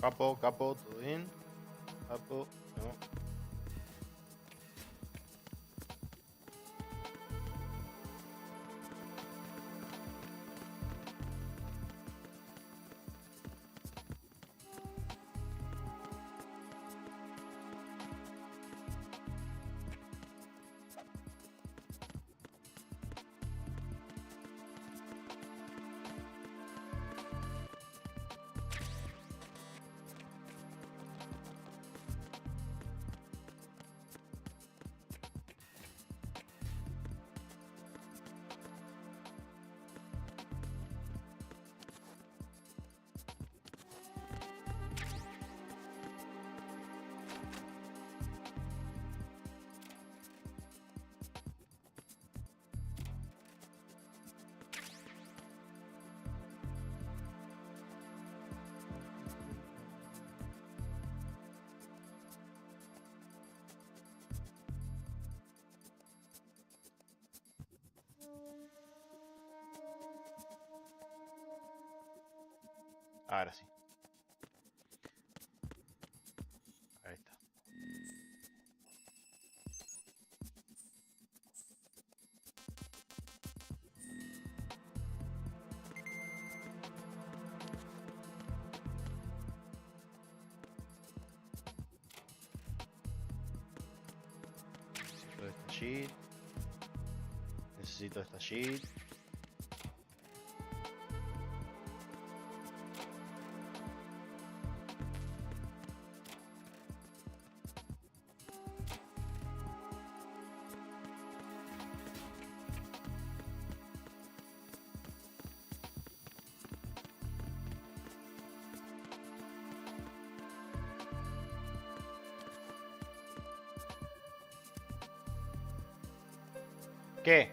Capo, capo, todo bien. Capo, no. Ahora sí. Ahí está. Necesito esta sheet. Necesito esta sheet. ¿Qué?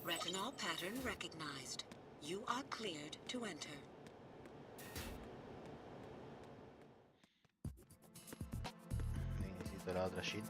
Retinol pattern recognized. You are cleared to enter. Necesito la otra sheet.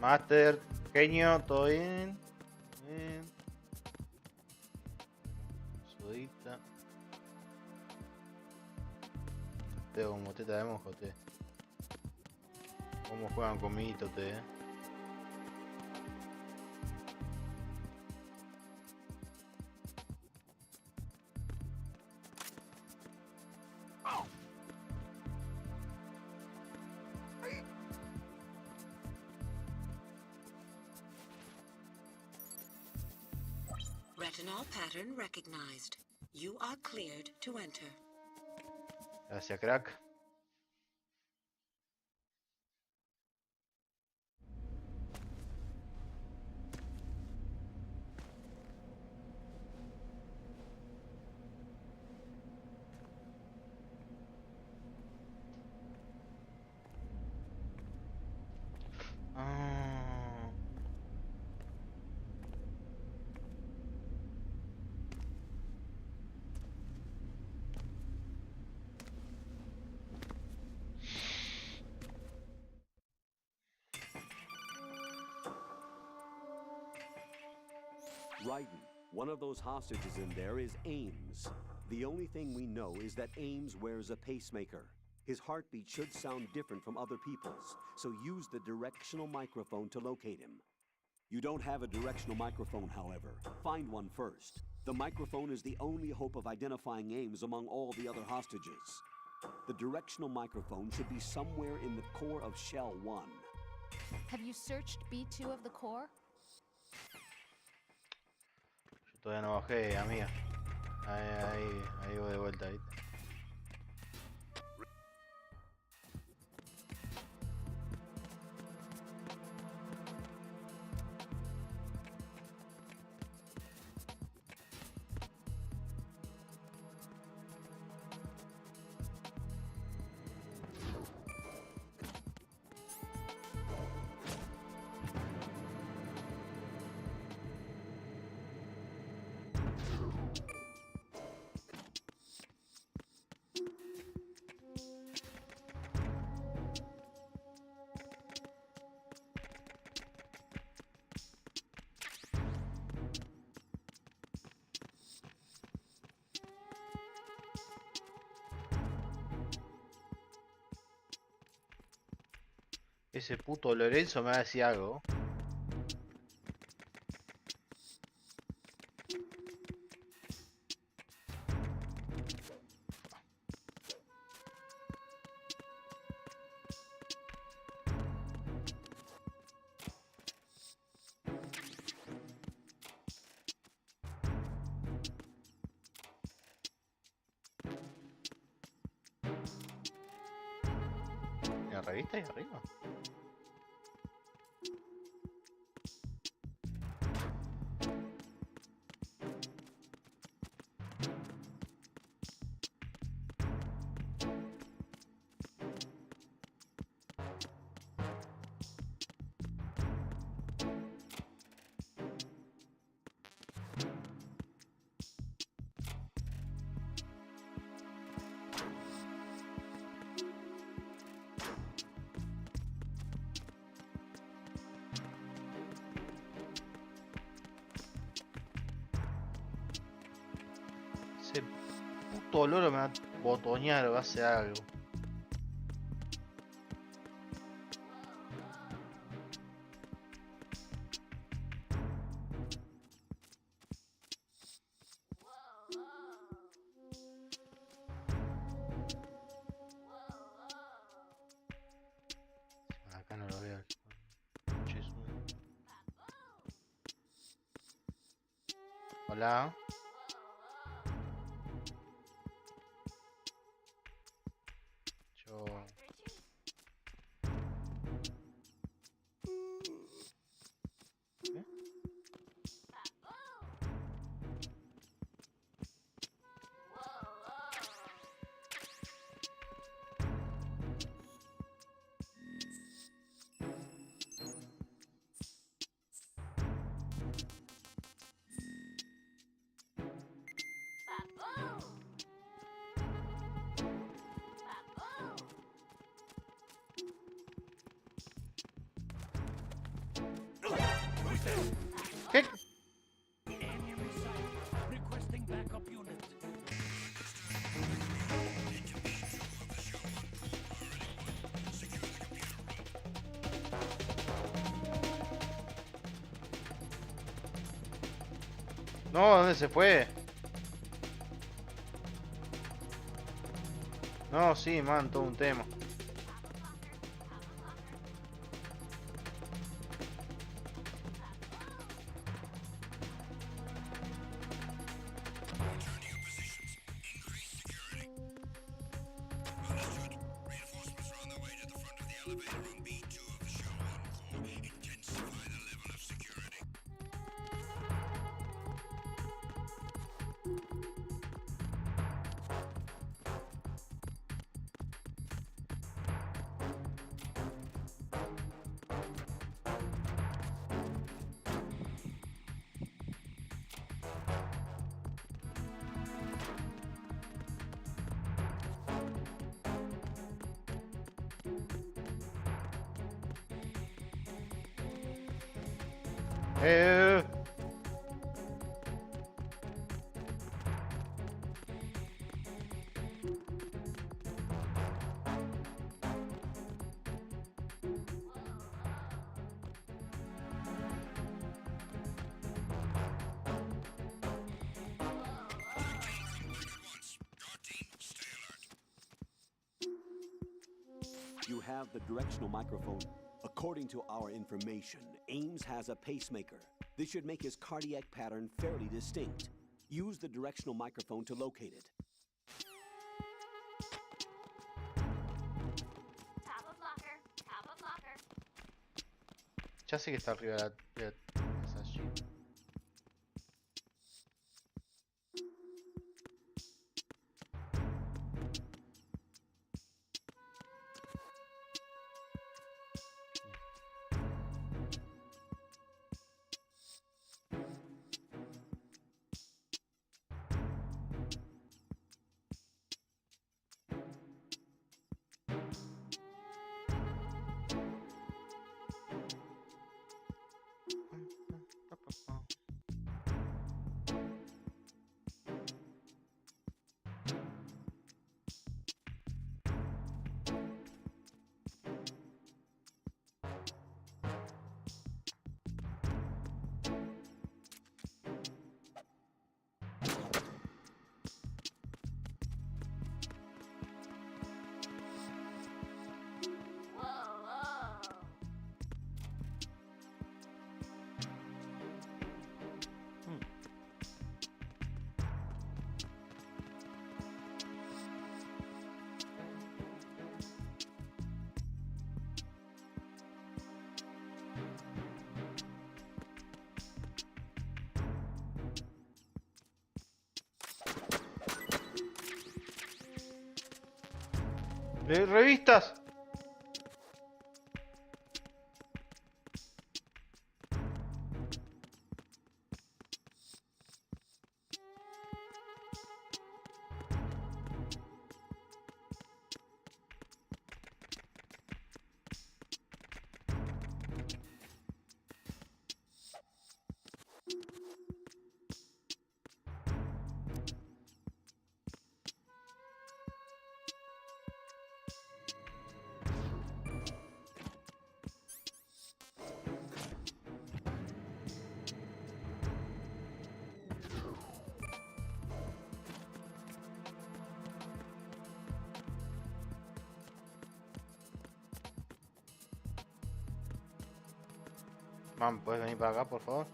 Master, pequeño, todo bien. Bien. Sudita. Tengo como teta de mojo, te. ¿Cómo juegan conmigo, te? Retinol pattern recognized. You are cleared to enter. Gracias, crack. Raiden, one of those hostages in there is Ames. The only thing we know is that Ames wears a pacemaker. His heartbeat should sound different from other people's, so use the directional microphone to locate him. You don't have a directional microphone, however. Find one first. The microphone is the only hope of identifying Ames among all the other hostages. The directional microphone should be somewhere in the core of Shell 1. Have you searched B2 of the core? Yo todavía no bajé, amiga. Ahí voy de vuelta, ¿viste? Ese puto Lorenzo me va a decir algo. ¿La revista ahí arriba? Ese puto loro me va a botonear o va a hacer algo. Acá no lo veo. Hola. ¿Qué? No, ¿dónde se fue? No, sí, man, todo un tema. Eh. you have the directional microphone. According to our information, Ames has a pacemaker. This should make his cardiac pattern fairly distinct. Use the directional microphone to locate it. Top of locker. Top of locker. Ya sé que está arriba de esa shit. ¡Revistas! Man, ¿puedes venir para acá, por favor?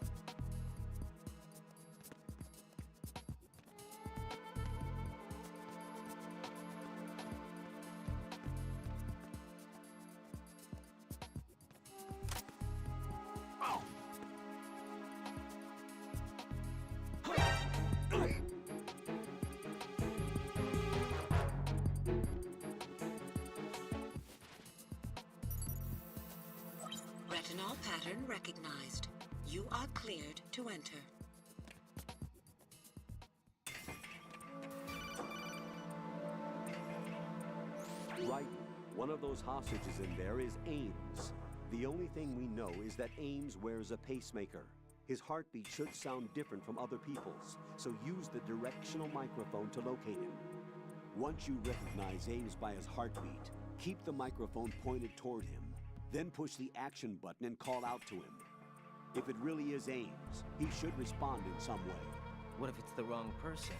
Retinol pattern recognized. You are cleared to enter. Right. One of those hostages in there is Ames. The only thing we know is that Ames wears a pacemaker. His heartbeat should sound different from other people's, so use the directional microphone to locate him. Once you recognize Ames by his heartbeat, keep the microphone pointed toward him. Then push the action button and call out to him. If it really is Ames, he should respond in some way. What if it's the wrong person?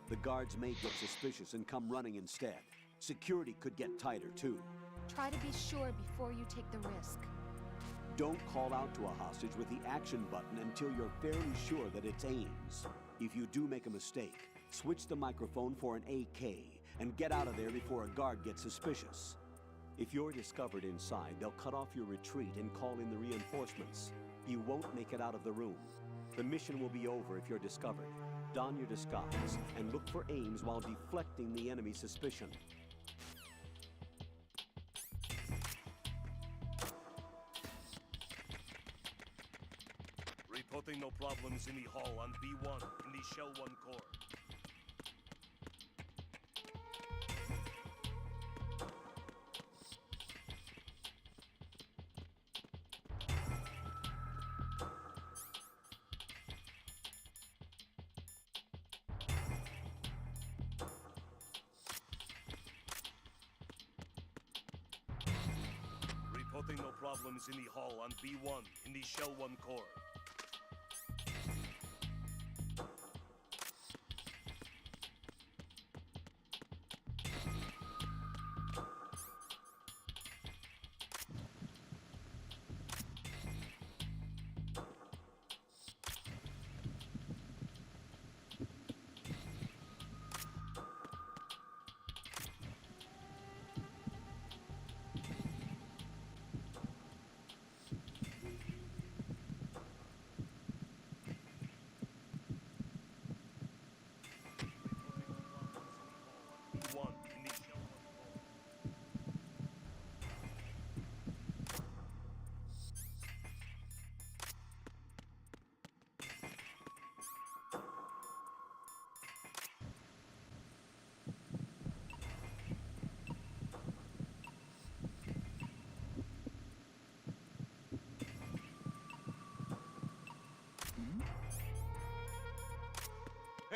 The guards may get suspicious and come running instead. Security could get tighter, too. Try to be sure before you take the risk. Don't call out to a hostage with the action button until you're fairly sure that it's Ames. If you do make a mistake, switch the microphone for an AK and get out of there before a guard gets suspicious. If you're discovered inside, they'll cut off your retreat and call in the reinforcements. You won't make it out of the room. The mission will be over if you're discovered. Don your disguise and look for Ames while deflecting the enemy's suspicion. Reporting no problems in the hall on B1 in the Shell 1 core. Reporting no problems in the hall on B1 in the Shell 1 core.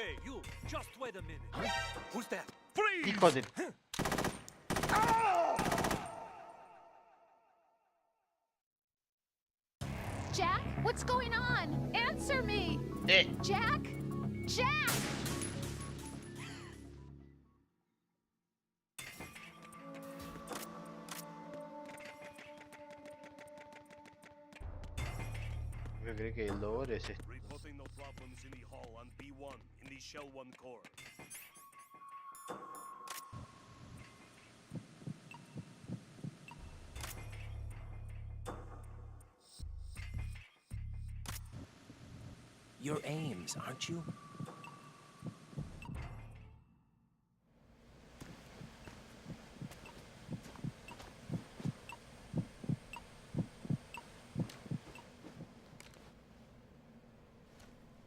Hey, you! Just wait a minute! Who's that? Freeze! Hijo de... Jack, what's going on? Answer me! Jack? Jack! Yo creí que el Dogor es este. Reporting no problems in the hall on B1 in the Shell 1 core. You're Ames, aren't you?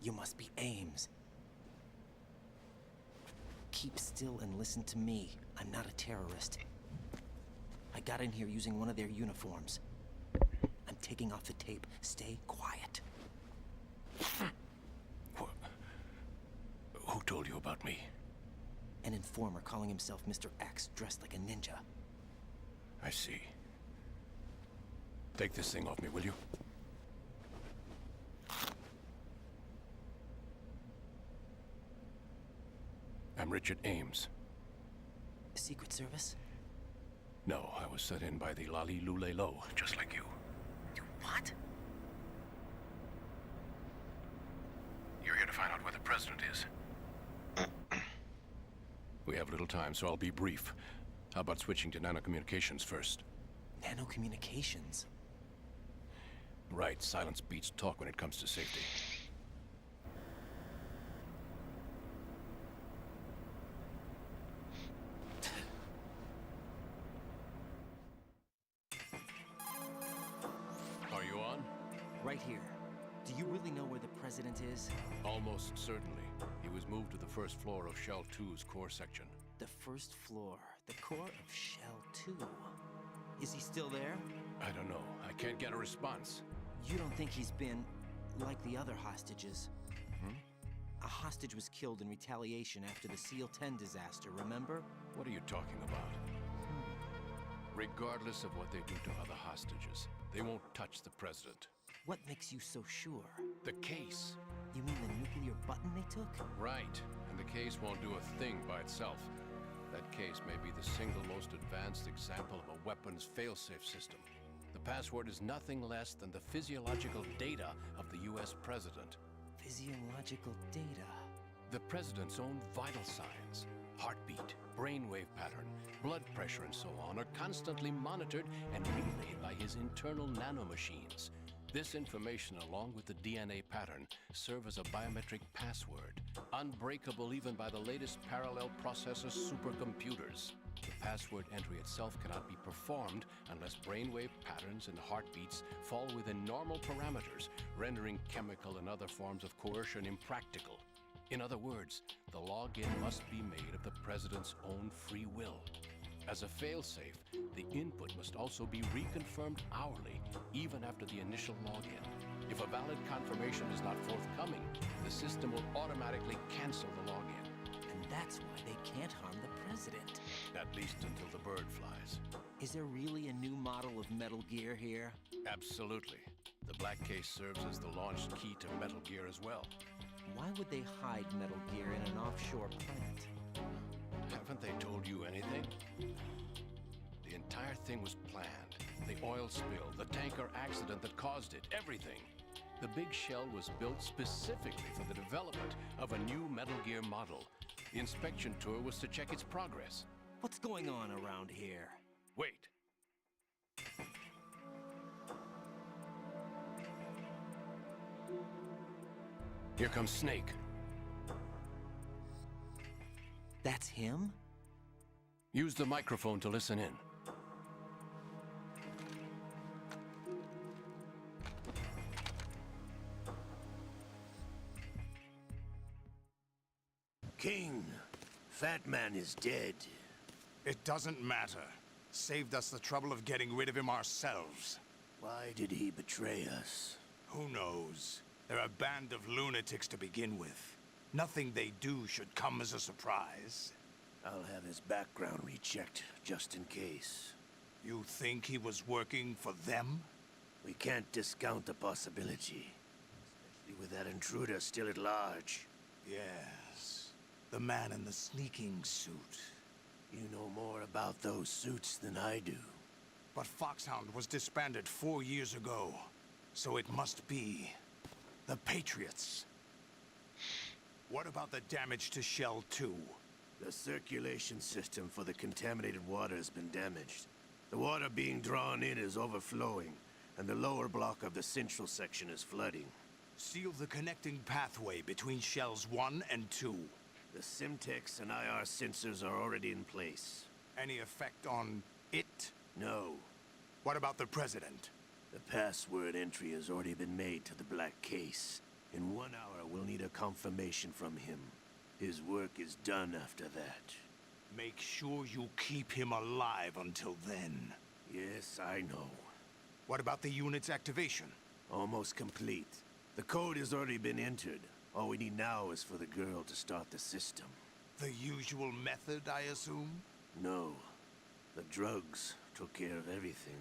You must be Ames. Keep still and listen to me. I'm not a terrorist. I got in here using one of their uniforms. I'm taking off the tape. Stay quiet. Who told you about me? An informer calling himself Mr. X, dressed like a ninja. I see. Take this thing off me, will you? I'm Richard Ames. Secret Service? No, I was set in by the Lali Lule Lo, just like you. You what? You're here to find out where the president is. We have little time, so I'll be brief. How about switching to nanocommunications first? Nanocommunications? Right, silence beats talk when it comes to safety. Are you on? Right here. Do you really know where the president is? Almost certainly. He was moved to the first floor of Shell 2's core section. The first floor. The core of Shell 2. Is he still there? I don't know. I can't get a response. You don't think he's been like the other hostages? A hostage was killed in retaliation after the SEAL 10 disaster, remember? What are you talking about? Regardless of what they do to other hostages, they won't touch the president. What makes you so sure? The case. You mean the nuclear button they took? Right. And the case won't do a thing by itself. That case may be the single most advanced example of a weapons failsafe system. The password is nothing less than the physiological data of the US president. Physiological data. The president's own vital signs, heartbeat, brainwave pattern, blood pressure and so on are constantly monitored and relayed by his internal nanomachines. This information, along with the DNA pattern, serve as a biometric password, unbreakable even by the latest parallel processor supercomputers. The password entry itself cannot be performed unless brainwave patterns and heartbeats fall within normal parameters, rendering chemical and other forms of coercion impractical. In other words, the login must be made of the president's own free will. As a failsafe, the input must also be reconfirmed hourly, even after the initial login. If a valid confirmation is not forthcoming, the system will automatically cancel the login. And that's why they can't harm the president. At least until the bird flies. Is there really a new model of Metal Gear here? Absolutely. The black case serves as the launch key to Metal Gear as well. Why would they hide Metal Gear in an offshore plant? Haven't they told you anything? The entire thing was planned. The oil spill, the tanker accident that caused it, everything. The big shell was built specifically for the development of a new Metal Gear model. The inspection tour was to check its progress. What's going on around here? Wait. Here comes Snake. That's him? Use the microphone to listen in. King, Fat Man is dead. It doesn't matter. Saved us the trouble of getting rid of him ourselves. Why did he betray us? Who knows? They're a band of lunatics to begin with. Nothing they do should come as a surprise. I'll have his background rechecked, just in case. You think he was working for them? We can't discount the possibility. Especially with that intruder still at large. Yes. The man in the sneaking suit. You know more about those suits than I do. But Foxhound was disbanded 4 years ago. So it must be the Patriots. What about the damage to Shell 2? The circulation system for the contaminated water has been damaged. The water being drawn in is overflowing, and the lower block of the central section is flooding. Seal the connecting pathway between Shells 1 and 2. The Simtex and IR sensors are already in place. Any effect on it? No. What about the President? The password entry has already been made to the black case. In 1 hour, we'll need a confirmation from him. His work is done after that. Make sure you keep him alive until then. Yes, I know. What about the unit's activation? Almost complete. The code has already been entered. All we need now is for the girl to start the system. The usual method, I assume? No. The drugs took care of everything.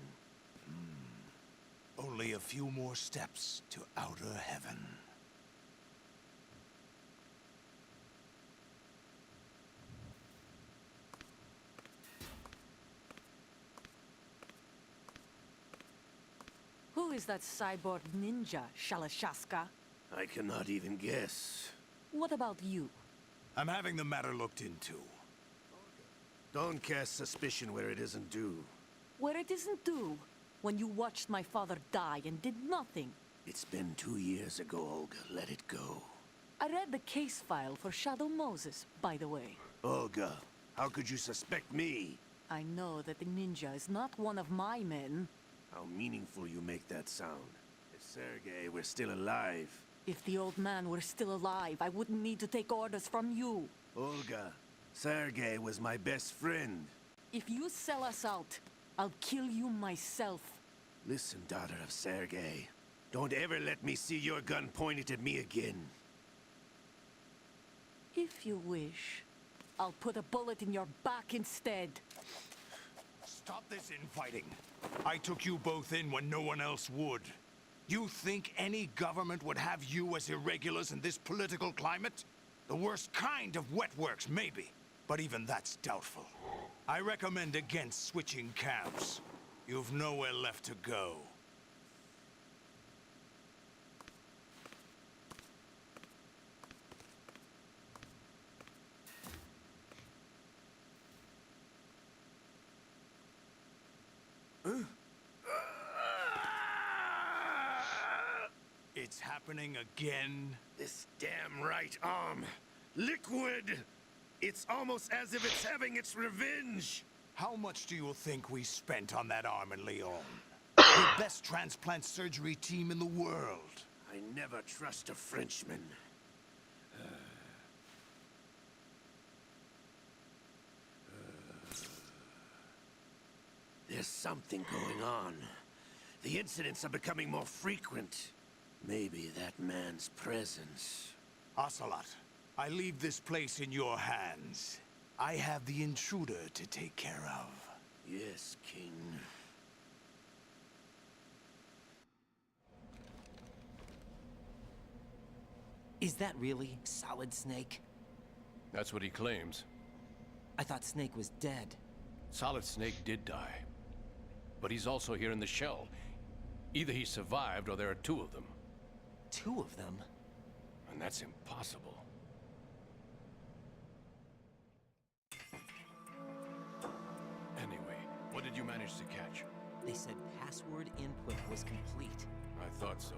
Only a few more steps to outer heaven. Who is that cyborg ninja, Shalashaska? I cannot even guess. What about you? I'm having the matter looked into. Don't cast suspicion where it isn't due. Where it isn't due, when you watched my father die and did nothing. It's been 2 years ago, Olga. Let it go. I read the case file for Shadow Moses, by the way. Olga, how could you suspect me? I know that the ninja is not one of my men. How meaningful you make that sound. If Sergei were still alive... If the old man were still alive, I wouldn't need to take orders from you. Olga, Sergei was my best friend. If you sell us out, I'll kill you myself. Listen, daughter of Sergei. Don't ever let me see your gun pointed at me again. If you wish, I'll put a bullet in your back instead. Stop this infighting. I took you both in when no one else would. You think any government would have you as irregulars in this political climate? The worst kind of wet works, maybe. But even that's doubtful. I recommend against switching camps. You've nowhere left to go. It's happening again? This damn right arm. Liquid! It's almost as if it's having its revenge! How much do you think we spent on that arm in Lyon? The best transplant surgery team in the world. I never trust a Frenchman. There's something going on. The incidents are becoming more frequent. Maybe that man's presence. Ocelot, I leave this place in your hands. I have the intruder to take care of. Yes, King. Is that really Solid Snake? That's what he claims. I thought Snake was dead. Solid Snake did die. But he's also here in the shell. Either he survived or there are 2 of them. 2 of them? And that's impossible. Anyway, what did you manage to catch? They said password input was complete. I thought so.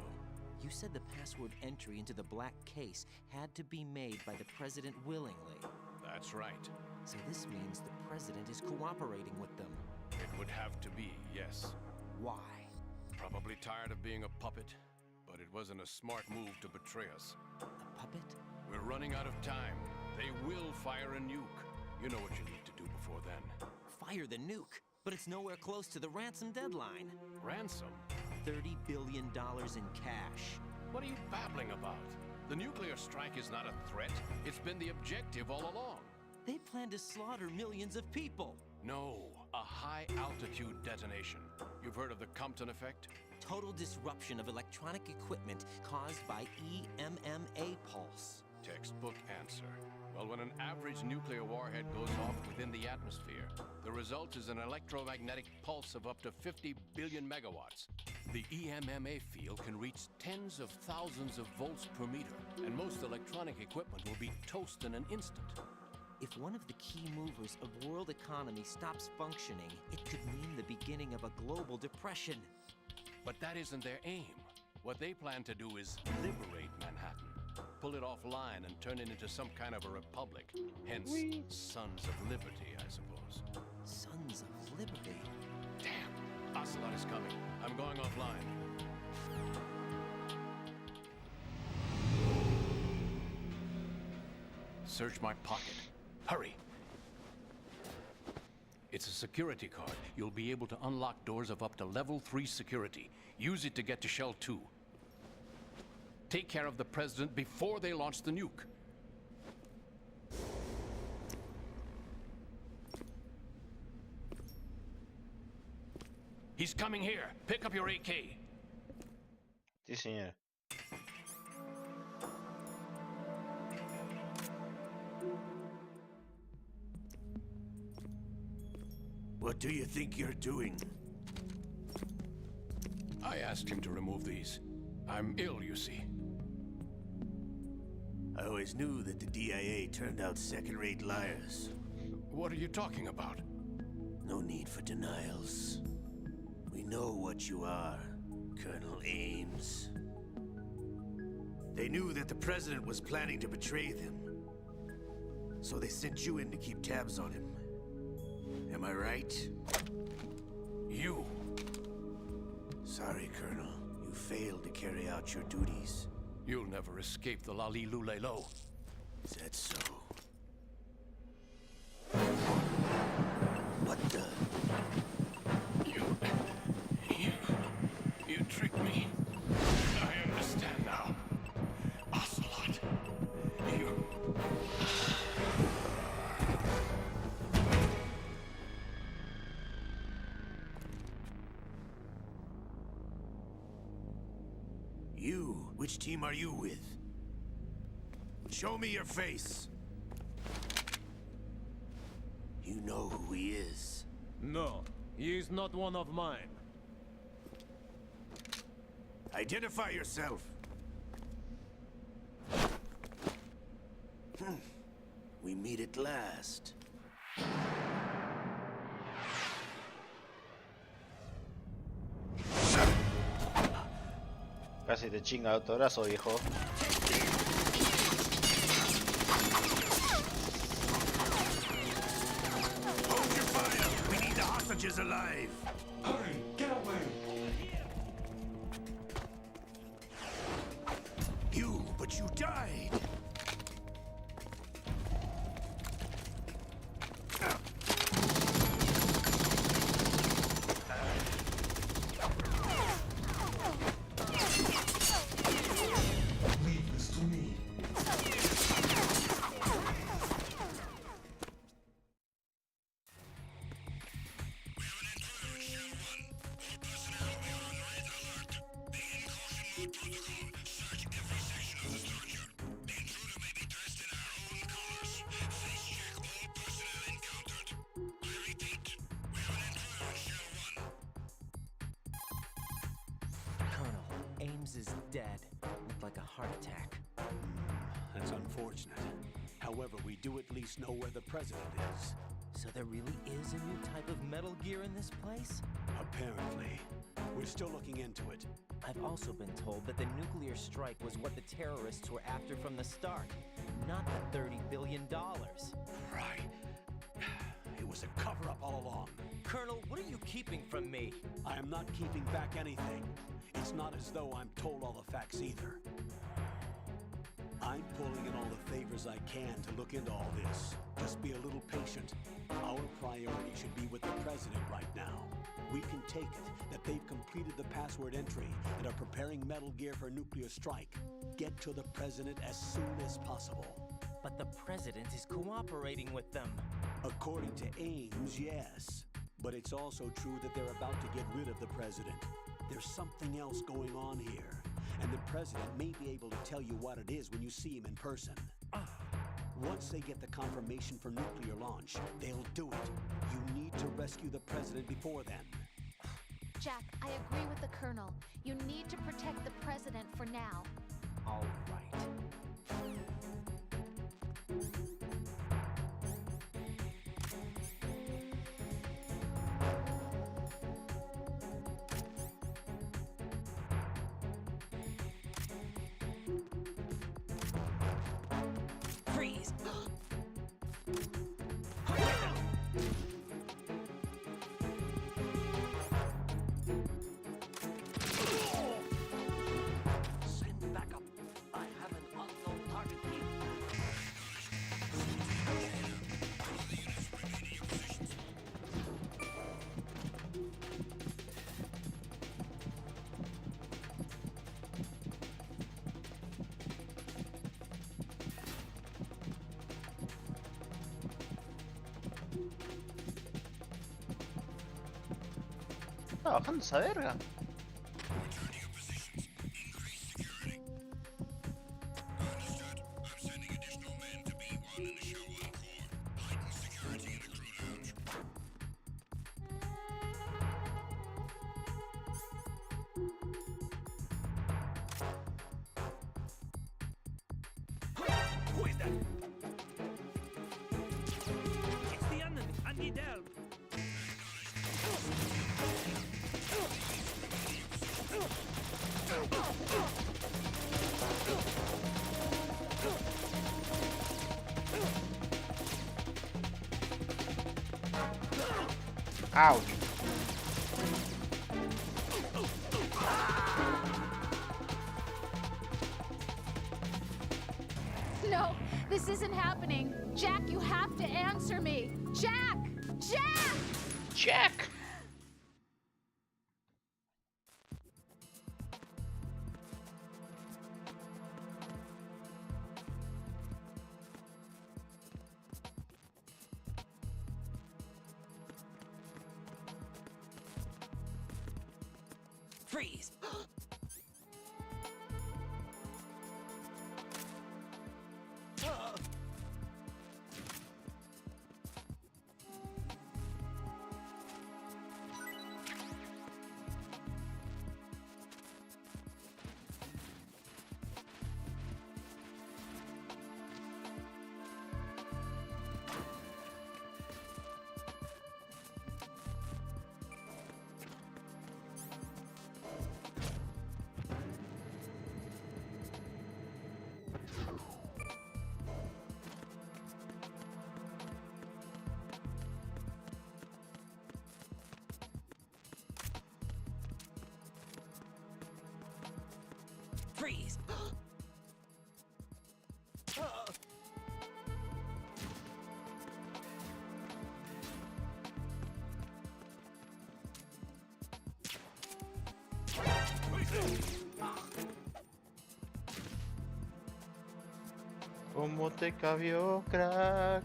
You said the password entry into the black case had to be made by the President willingly. That's right. So this means the President is cooperating with them. It would have to be, yes. Why? Probably tired of being a puppet, but it wasn't a smart move to betray us. A puppet? We're running out of time. They will fire a nuke. You know what you need to do before then. Fire the nuke, but it's nowhere close to the ransom deadline. Ransom? $30 billion in cash. What are you babbling about? The nuclear strike is not a threat. It's been the objective all along. They plan to slaughter millions of people. No, a high-altitude detonation. You've heard of the Compton effect? Total disruption of electronic equipment caused by EMMA pulse. Textbook answer. Well, when an average nuclear warhead goes off within the atmosphere, the result is an electromagnetic pulse of up to 50 billion megawatts. The EMMA field can reach tens of thousands of volts per meter, and most electronic equipment will be toast in an instant. If one of the key movers of world economy stops functioning, it could mean the beginning of a global depression. But that isn't their aim. What they plan to do is liberate Manhattan. Pull it offline and turn it into some kind of a republic. Hence, Sons of Liberty, I suppose. Sons of Liberty? Damn! Ocelot is coming. I'm going offline. Search my pocket. Hurry! It's a security card. You'll be able to unlock doors of up to level 3 security. Use it to get to Shell 2. Take care of the President before they launch the nuke. He's coming here. Pick up your AK. Sí, señor. What do you think you're doing? I asked him to remove these. I'm ill, you see. I always knew that the DIA turned out second-rate liars. What are you talking about? No need for denials. We know what you are, Colonel Ames. They knew that the President was planning to betray them. So they sent you in to keep tabs on him. Am I right? You. Sorry, Colonel. You failed to carry out your duties. You'll never escape the Lali-Lulelo. Is that so? What the? You tricked me. I understand now. Ocelot. You... You? Which team are you with? Show me your face. You know who he is. No, he is not one of mine. Identify yourself. We meet at last. Casi te chinga el autobrazo, viejo. Hold your fire! We need the hostages alive! Hurry! Get away! But you died! Leave this to me. Is dead. Looked like a heart attack. That's unfortunate. However, we do at least know where the President is. So there really is a new type of Metal Gear in this place? Apparently. We're still looking into it. I've also been told that the nuclear strike was what the terrorists were after from the start, not the $30 billion. Right. It was a cover-up all along. Colonel, what are you keeping from me? I am not keeping back anything. It's not as though I'm told all the facts either. I'm pulling in all the favors I can to look into all this. Just be a little patient. Our priority should be with the president right now. We can take it that they've completed the password entry and are preparing Metal Gear for nuclear strike. Get to the president as soon as possible. But the president is cooperating with them. According to Ames, yes. But it's also true that they're about to get rid of the president. There's something else going on here, and the president may be able to tell you what it is when you see him in person. Once they get the confirmation for nuclear launch, they'll do it. You need to rescue the president before then. Jack, I agree with the Colonel. You need to protect the president for now. All right. Freeze! Send backup. I have an unknown target here. Trabajando esa verga. Who is that? It's the enemy. I need help. Ouch. No, this isn't happening. Jack, you have to answer me. Jack! Jack! Jack! Freeze! Freeze! ¿Cómo te cabió, crack?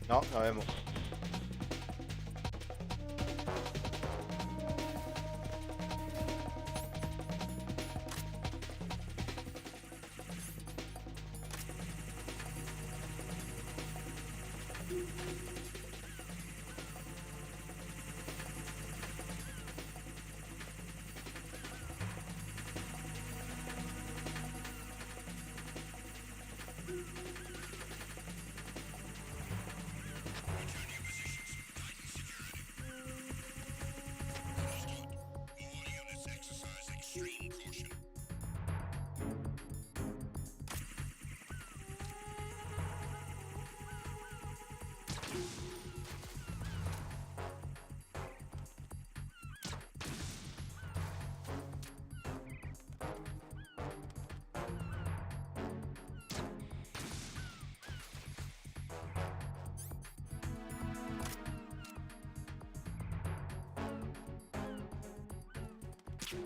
No, no vemos. Tuka.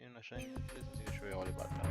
Én a senki, ez is olyan alibáltam.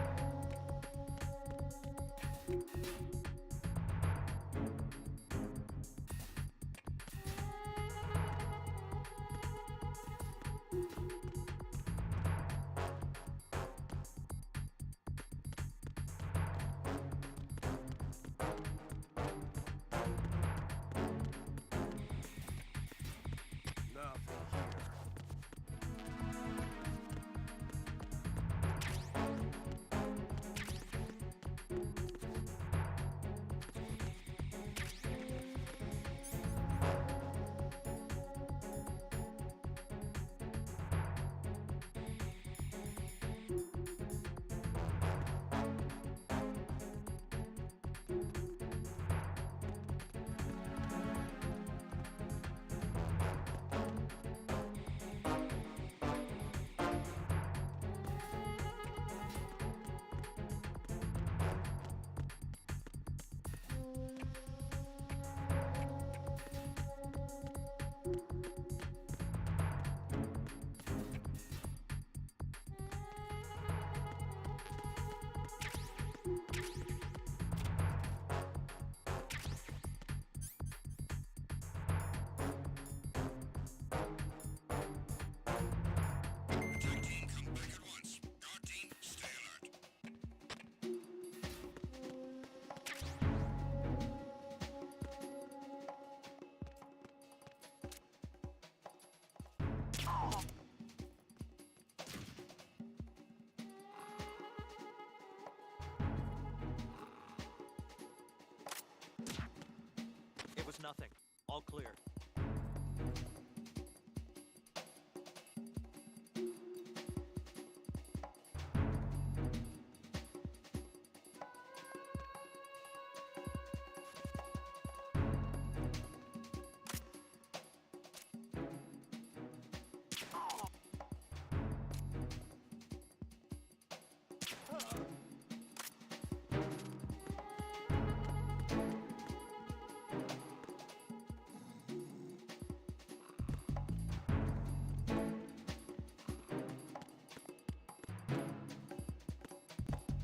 It was nothing. All clear.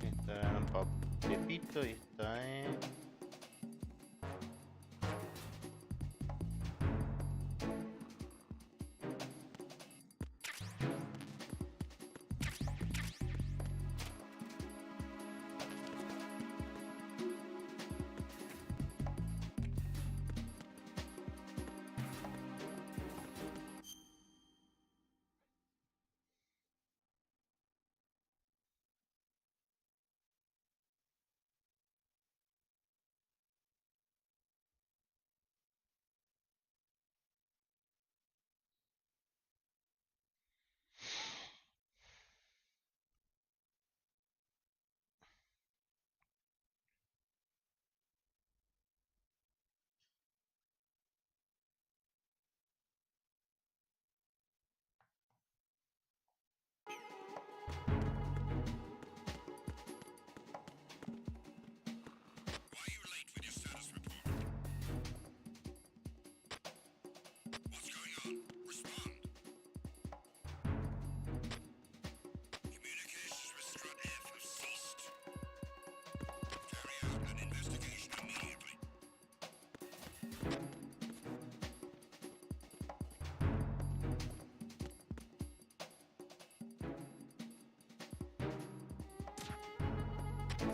Está un papelito y está en...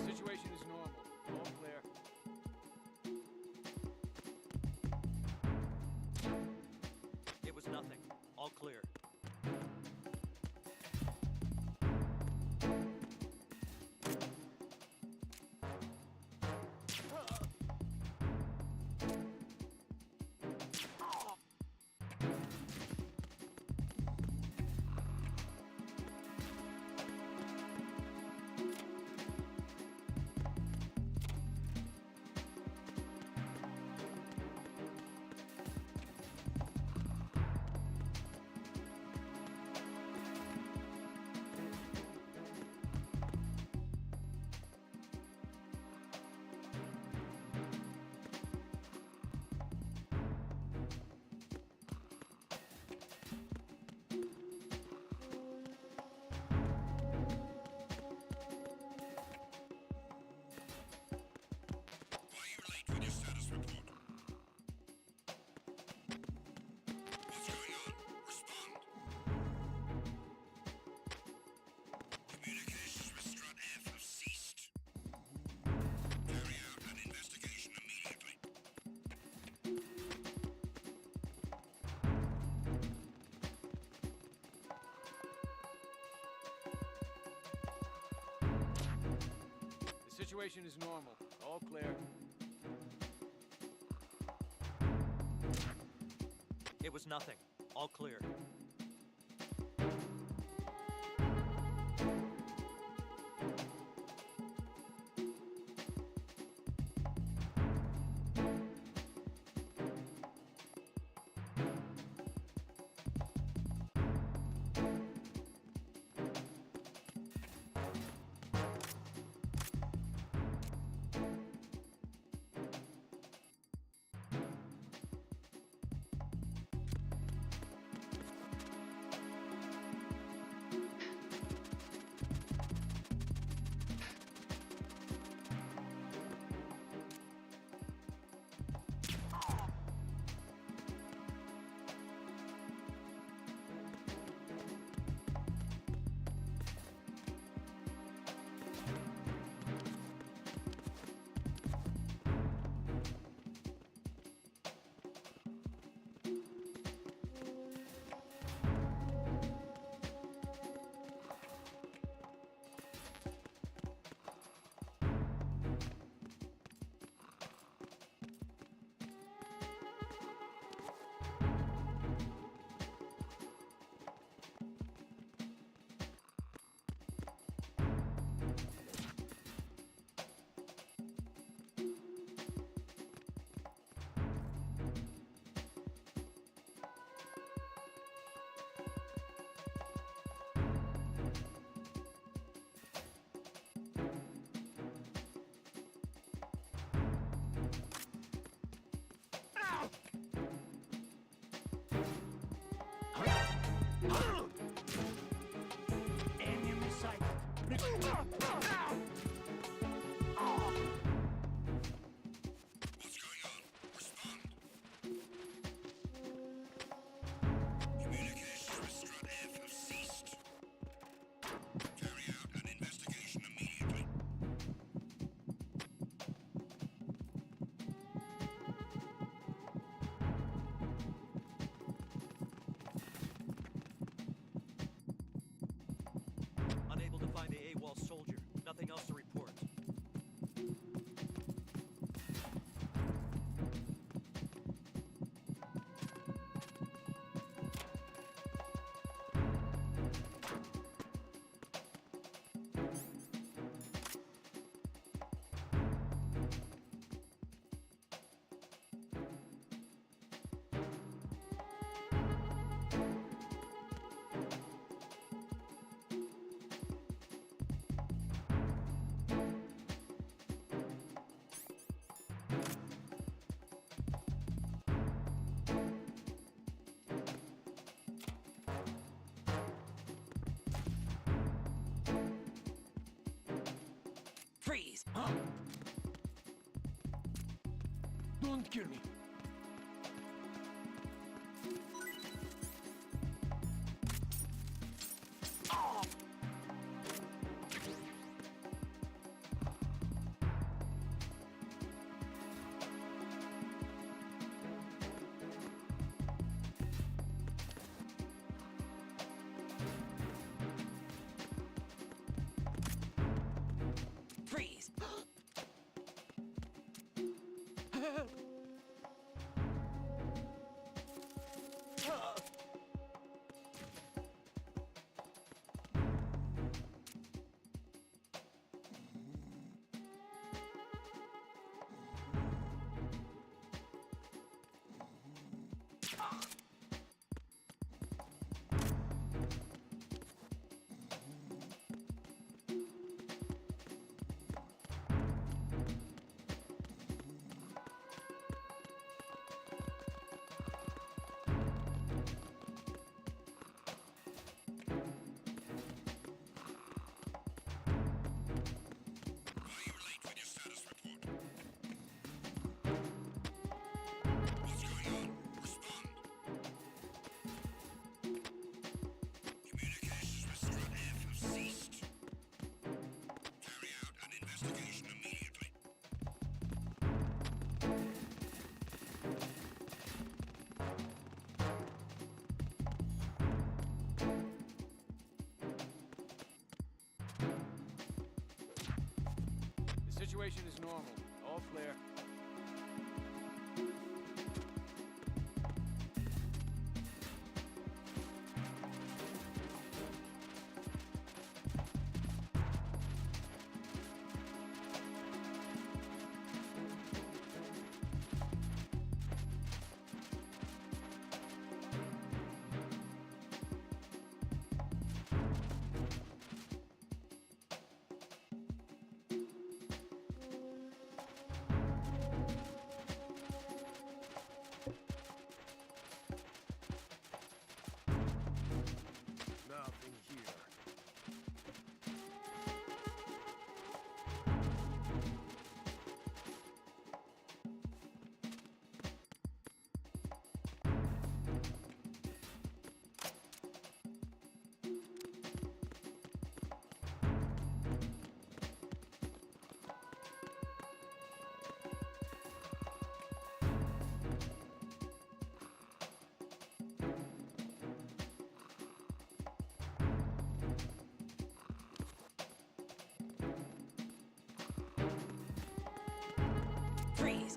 Situation is normal. All clear. It was nothing. All clear. Situation is normal. All clear. It was nothing. All clear. Enemy sighted. What's going on? Respond. Communications with Strut F have ceased. Carry out an investigation immediately. Unable to find the AWOL soldier. Nothing else to report. Freeze! Don't kill me. Freeze! What's going on? Respond. Situation is normal. All clear. Nothing here. Freeze.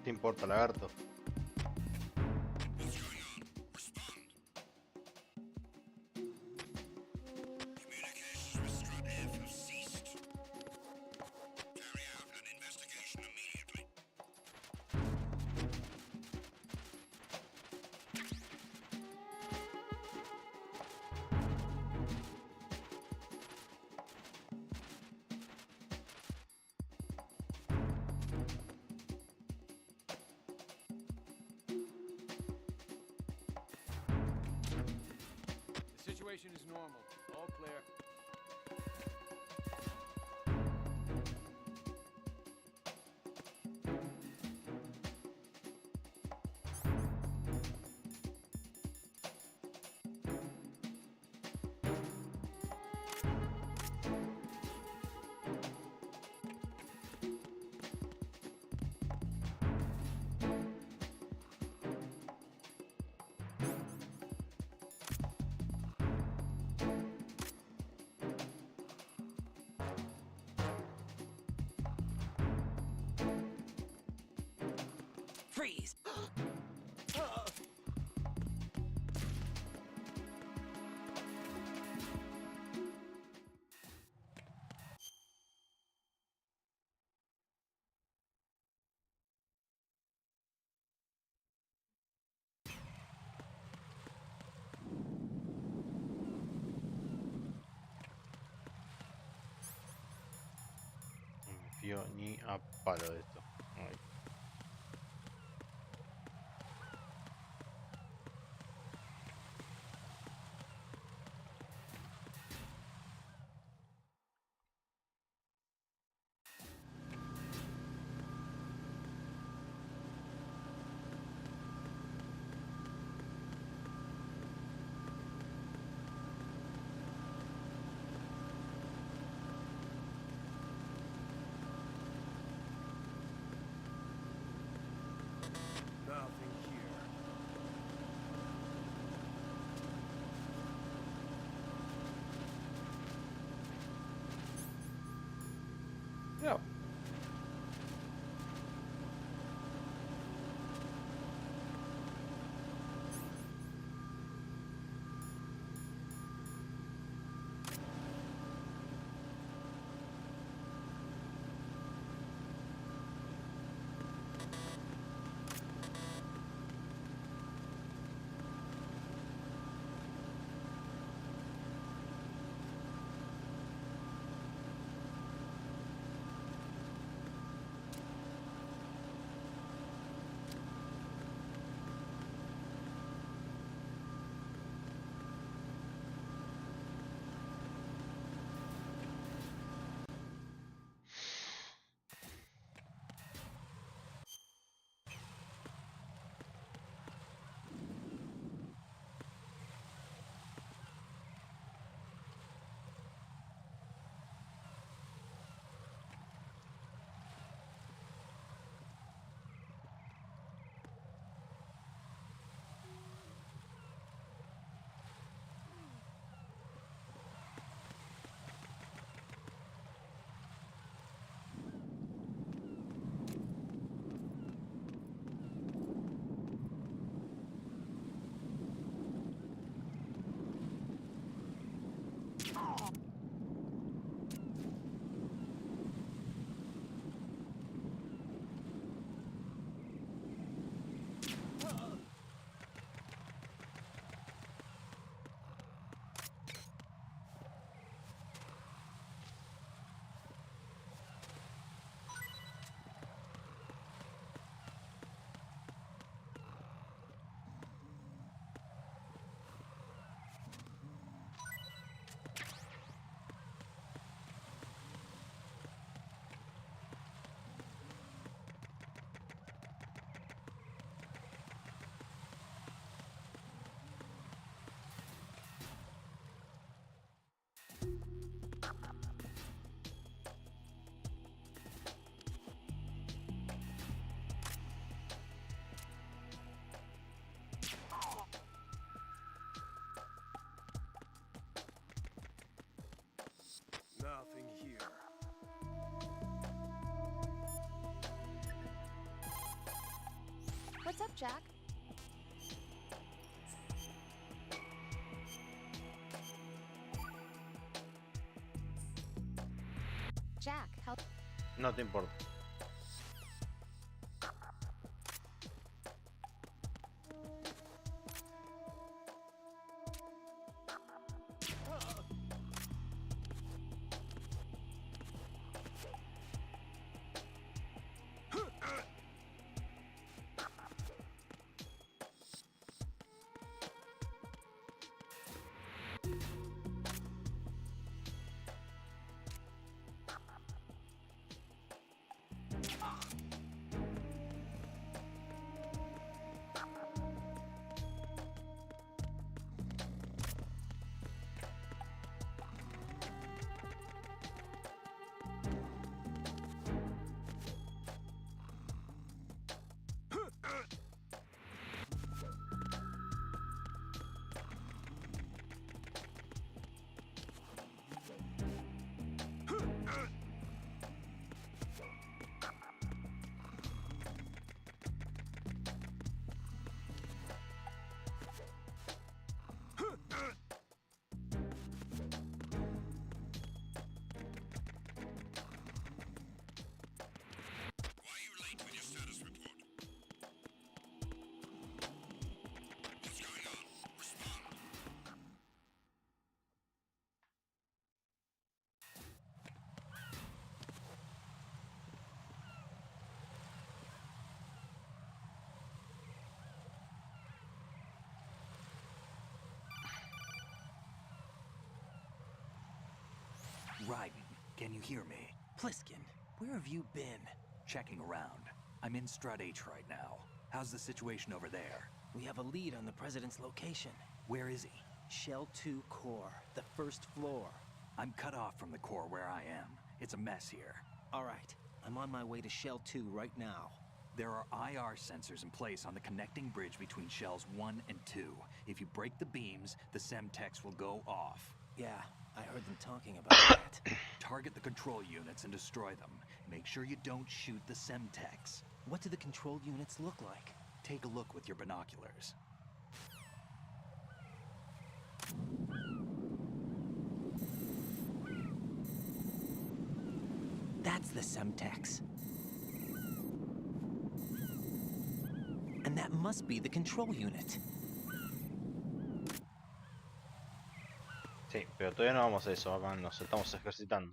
¿Te importa, lagarto? The situation is normal. All clear. Freeze. No me fío ni a palo de esto. Ay. Nothing here. What's up, Jack? Jack, help. No te importa. Raiden, can you hear me? Pliskin, where have you been? Checking around. I'm in Strut H right now. How's the situation over there? We have a lead on the president's location. Where is he? Shell 2 core, the first floor. I'm cut off from the core where I am. It's a mess here. All right, I'm on my way to Shell 2 right now. There are IR sensors in place on the connecting bridge between Shells 1 and 2. If you break the beams, the Semtex will go off. Yeah, I heard them talking about that. Target the control units and destroy them. Make sure you don't shoot the Semtex. What do the control units look like? Take a look with your binoculars. That's the Semtex. And that must be the control unit. Sí, pero todavía no vamos a eso, acá nos estamos ejercitando.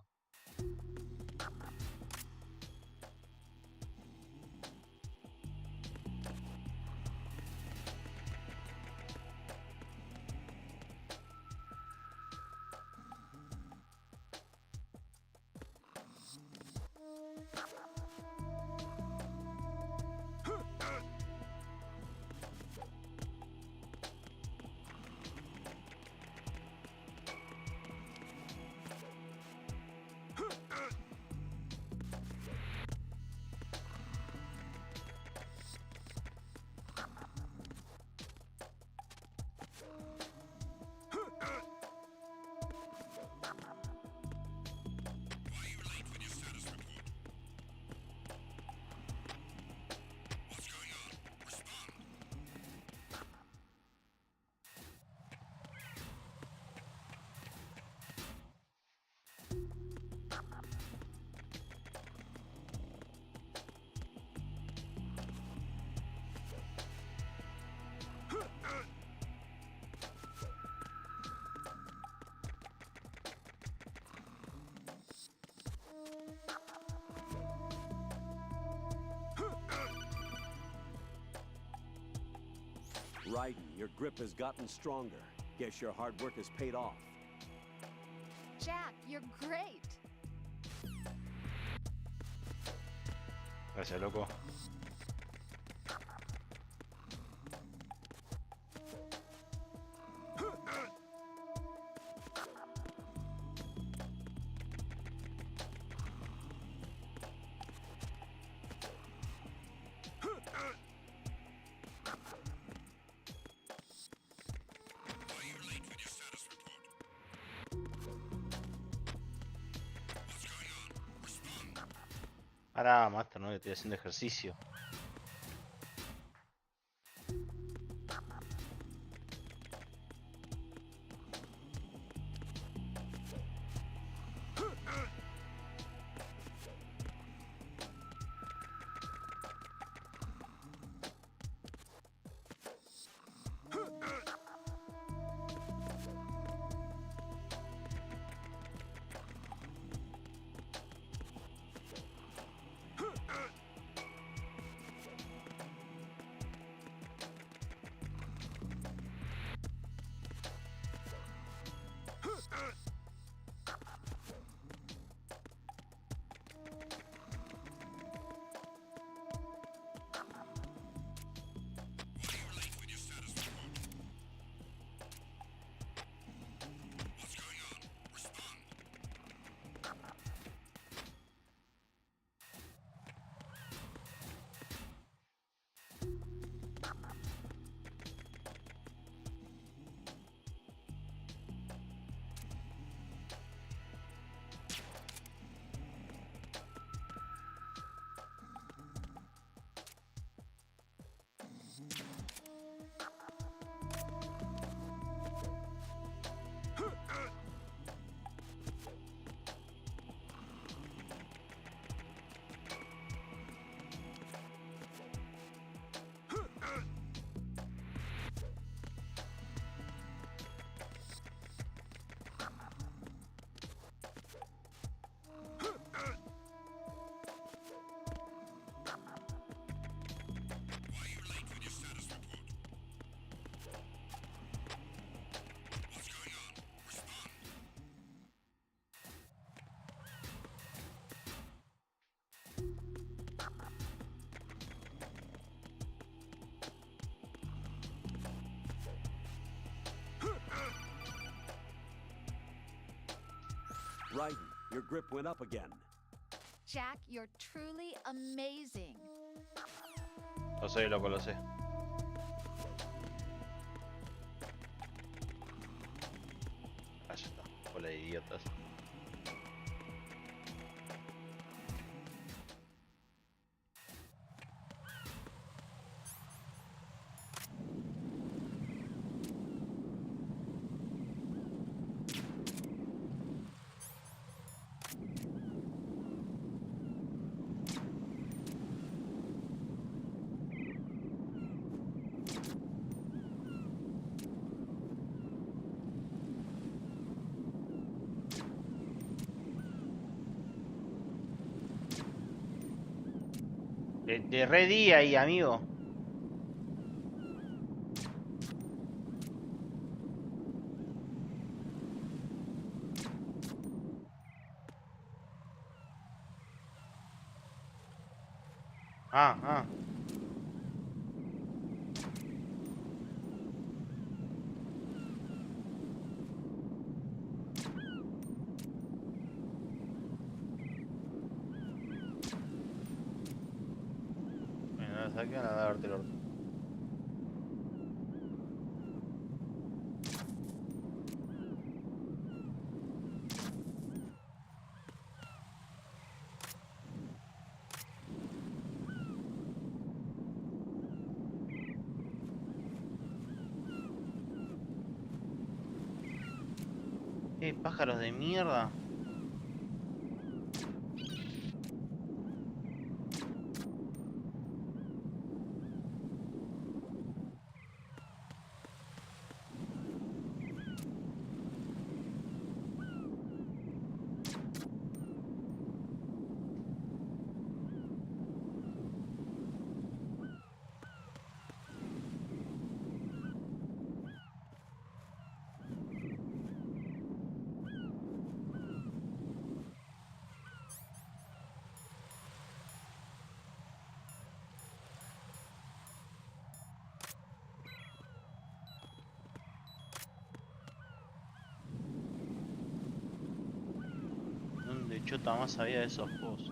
Raiden, your grip has gotten stronger. Guess your hard work has paid off. Jack, you're great. Gracias, loco. Pará, Master, no, estoy haciendo ejercicio. Raiden, your grip went up again. Jack, you're truly amazing. Lo sé, loco, lo sé. Ah, ya está. Hola, idiotas. De re día ahí, amigo. Ah. Bueno, saqué a darte el orto. Pájaros de mierda. chota más sabía de esos juegos.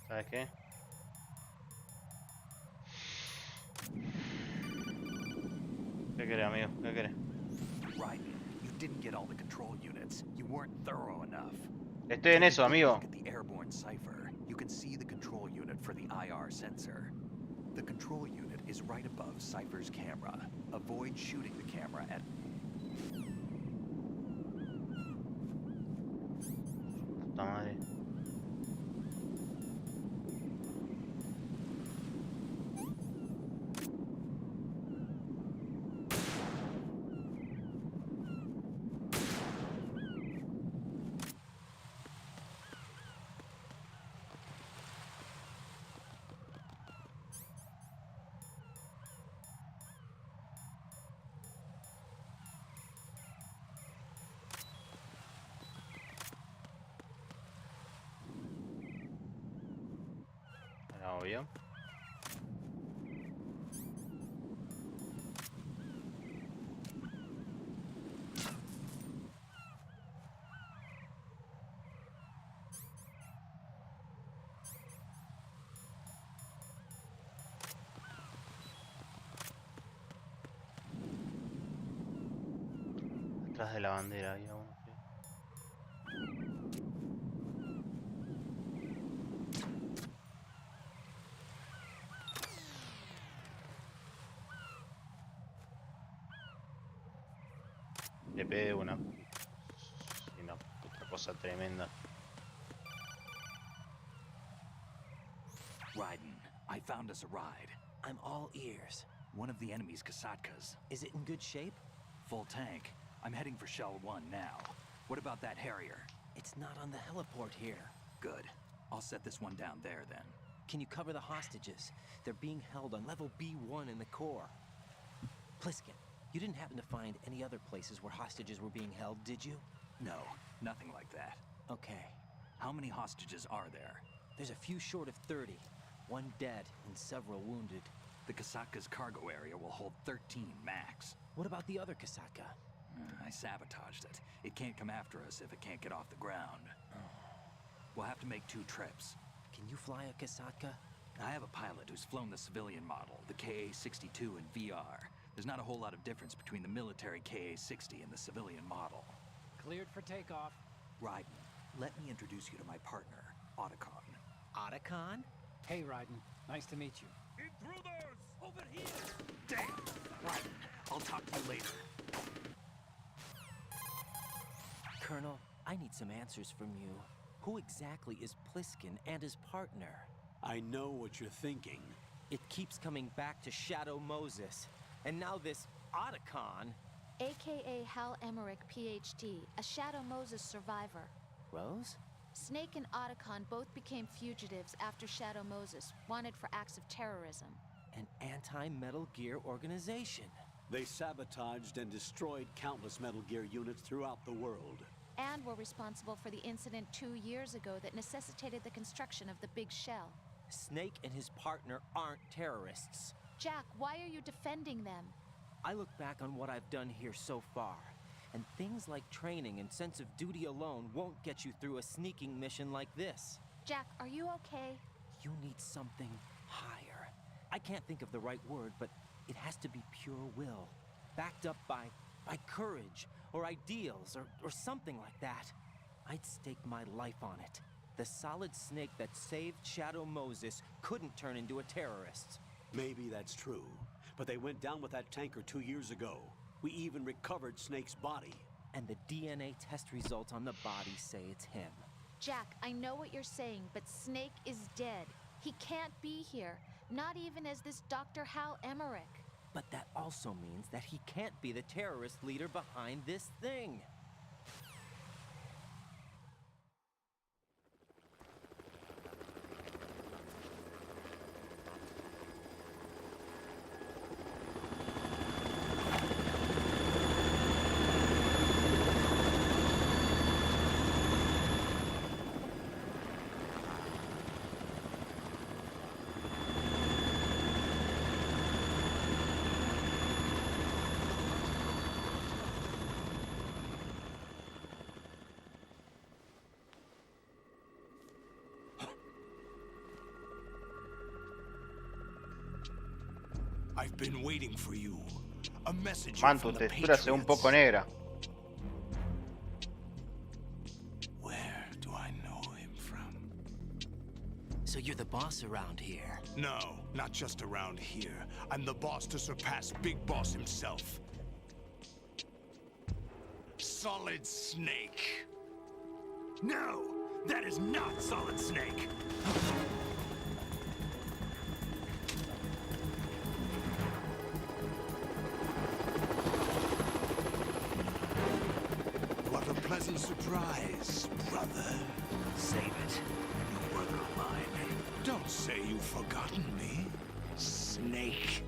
¿Sabes qué? ¿Qué querés, amigo? ¿Qué querés? Right. You didn't get all the control units. You weren't thorough enough. Estoy en eso, amigo. Look at the airborne cipher. You can see the control unit for the IR sensor. The control unit is right above Cypher's camera. Avoid shooting the camera at... Puta madre. Obvio. Atrás de la bandera había uno. Le pegué una otra cosa tremenda. Raiden, I found us a ride. I'm all ears. One of the enemy's Kasatkas. Is it in good shape? Full tank. I'm heading for Shell 1 now. What about that Harrier? It's not on the heliport here. Good. I'll set this one down there then. Can you cover the hostages? They're being held on level B1 in the core. Pliskin, you didn't happen to find any other places where hostages were being held, did you? No, nothing like that. Okay. How many hostages are there? There's a few short of 30. One dead and several wounded. The Kasatka's cargo area will hold 13 max. What about the other Kasatka? I sabotaged it. It can't come after us if it can't get off the ground. We'll have to make 2 trips. Can you fly a Kasatka? I have a pilot who's flown the civilian model, the KA-62 in VR. There's not a whole lot of difference between the military KA-60 and the civilian model. Cleared for takeoff. Raiden, let me introduce you to my partner, Otacon. Otacon? Hey, Raiden. Nice to meet you. Intruders! Over here! Damn! Raiden, I'll talk to you later. Colonel, I need some answers from you. Who exactly is Pliskin and his partner? I know what you're thinking. It keeps coming back to Shadow Moses. And now this Otacon... AKA Hal Emmerich, PhD, a Shadow Moses survivor. Rose? Snake and Otacon both became fugitives after Shadow Moses, wanted for acts of terrorism. An anti-Metal Gear organization. They sabotaged and destroyed countless Metal Gear units throughout the world. And were responsible for the incident 2 years ago that necessitated the construction of the Big Shell. Snake and his partner aren't terrorists. Jack, why are you defending them? I look back on what I've done here so far, and things like training and sense of duty alone won't get you through a sneaking mission like this. Jack, are you okay? You need something higher. I can't think of the right word, but it has to be pure will, backed up by courage, or ideals, or something like that. I'd stake my life on it. The solid Snake that saved Shadow Moses couldn't turn into a terrorist. Maybe that's true, but they went down with that tanker 2 years ago. We even recovered Snake's body. And the DNA test results on the body say it's him. Jack, I know what you're saying, but Snake is dead. He can't be here, not even as this Dr. Hal Emmerich. But that also means that he can't be the terrorist leader behind this thing. I've been waiting for you. A messenger Man, from tu the textura se ve un poco Patriots. negra. Where do I know him from? So you're the boss around here? No, not just around here. I'm the boss to surpass Big Boss himself. Solid Snake. No, that is not Solid Snake. What a pleasant surprise, brother. Save it. You brother of mine. Don't say you've forgotten me, Snake.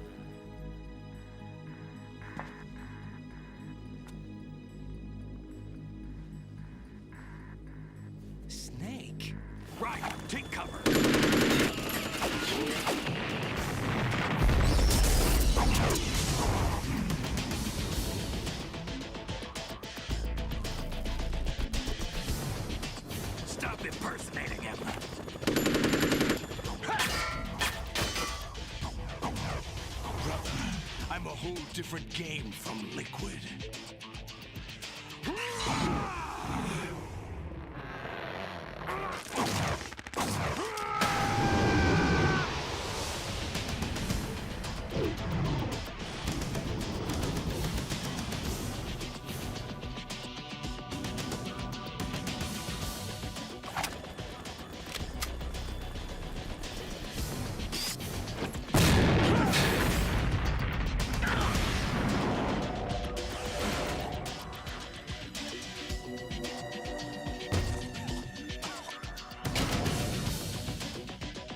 Snake? Right, take cover. Stop impersonating him. Brother, I'm a whole different game from Liquid.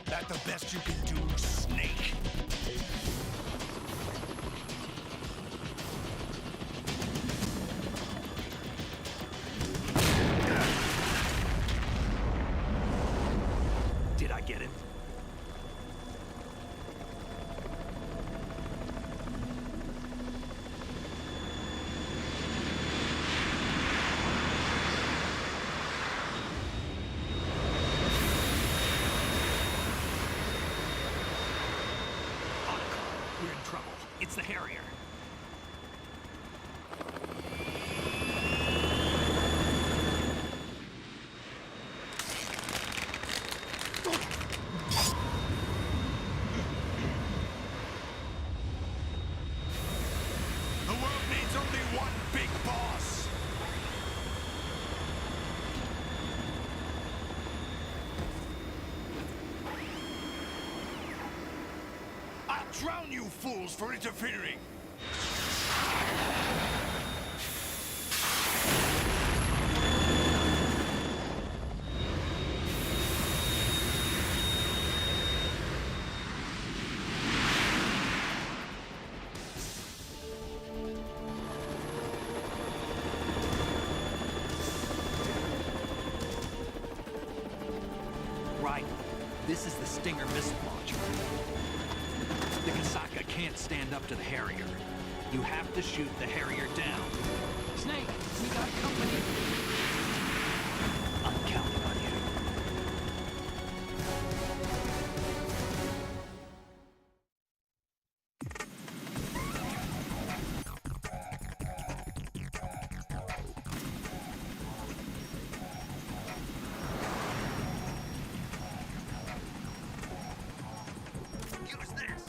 That the best you can do, Snake? Did I get him? We're in trouble. It's the Harrier. The world needs only one big boss. I'll drown you fools for interfering. Right. This is the Stinger missile launcher. The Kasaka can't stand up to the Harrier. You have to shoot the Harrier down. Snake, we got company. I'm counting on you. Use this.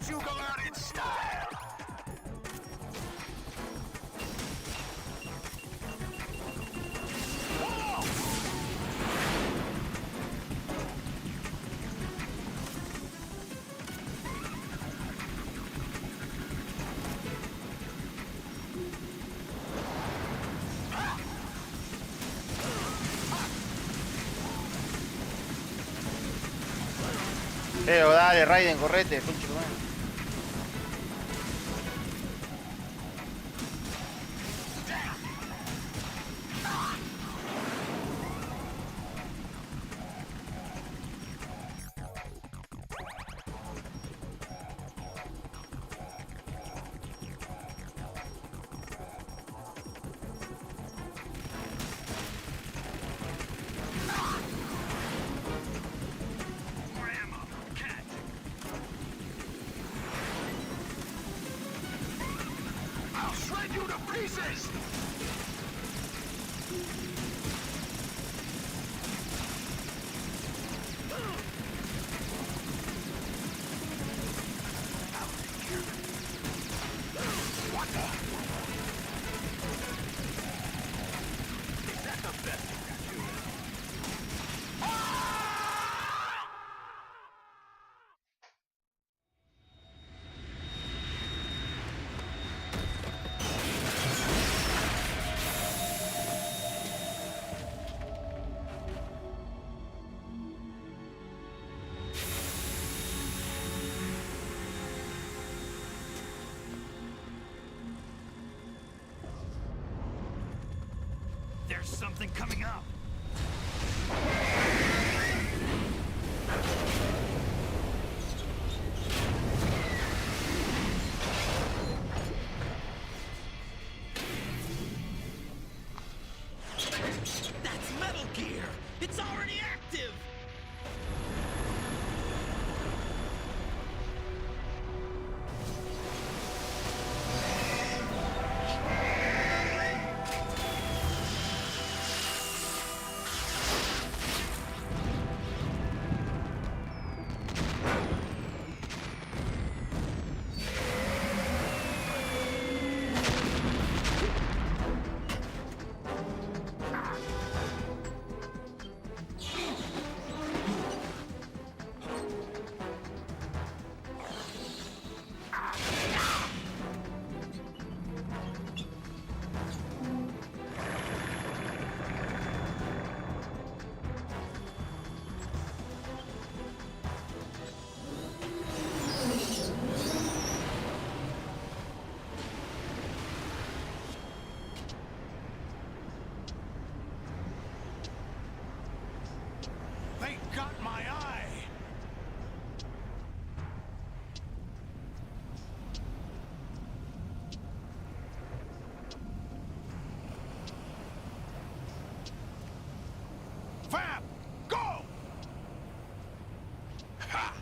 let you go out in style! Dale, Raiden, correte, concha tu madre. You to pieces! What the? Is that the best you can do? There's something coming up. That's Metal Gear! It's already active! They got my eye! Fab! Go! Ha!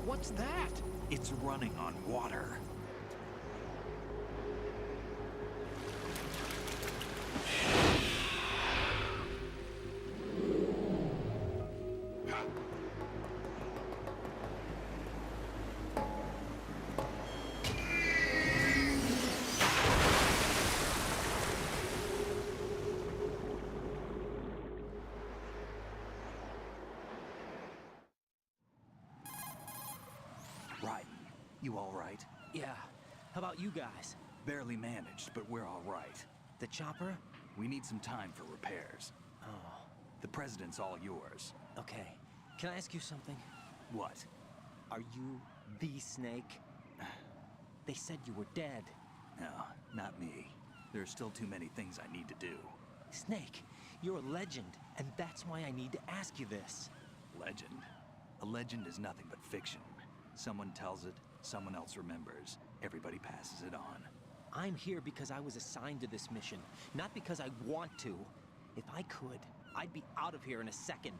What's that? It's running on water. Right. You all right? Yeah. How about you guys? Barely managed, but we're all right. The chopper? We need some time for repairs. Oh. The president's all yours. Okay. Can I ask you something? What? Are you the Snake? They said you were dead. No, not me. There are still too many things I need to do. Snake, you're a legend, and that's why I need to ask you this. Legend? A legend is nothing but fiction. Someone tells it, someone else remembers. Everybody passes it on. I'm here because I was assigned to this mission, not because I want to. If I could, I'd be out of here in a second.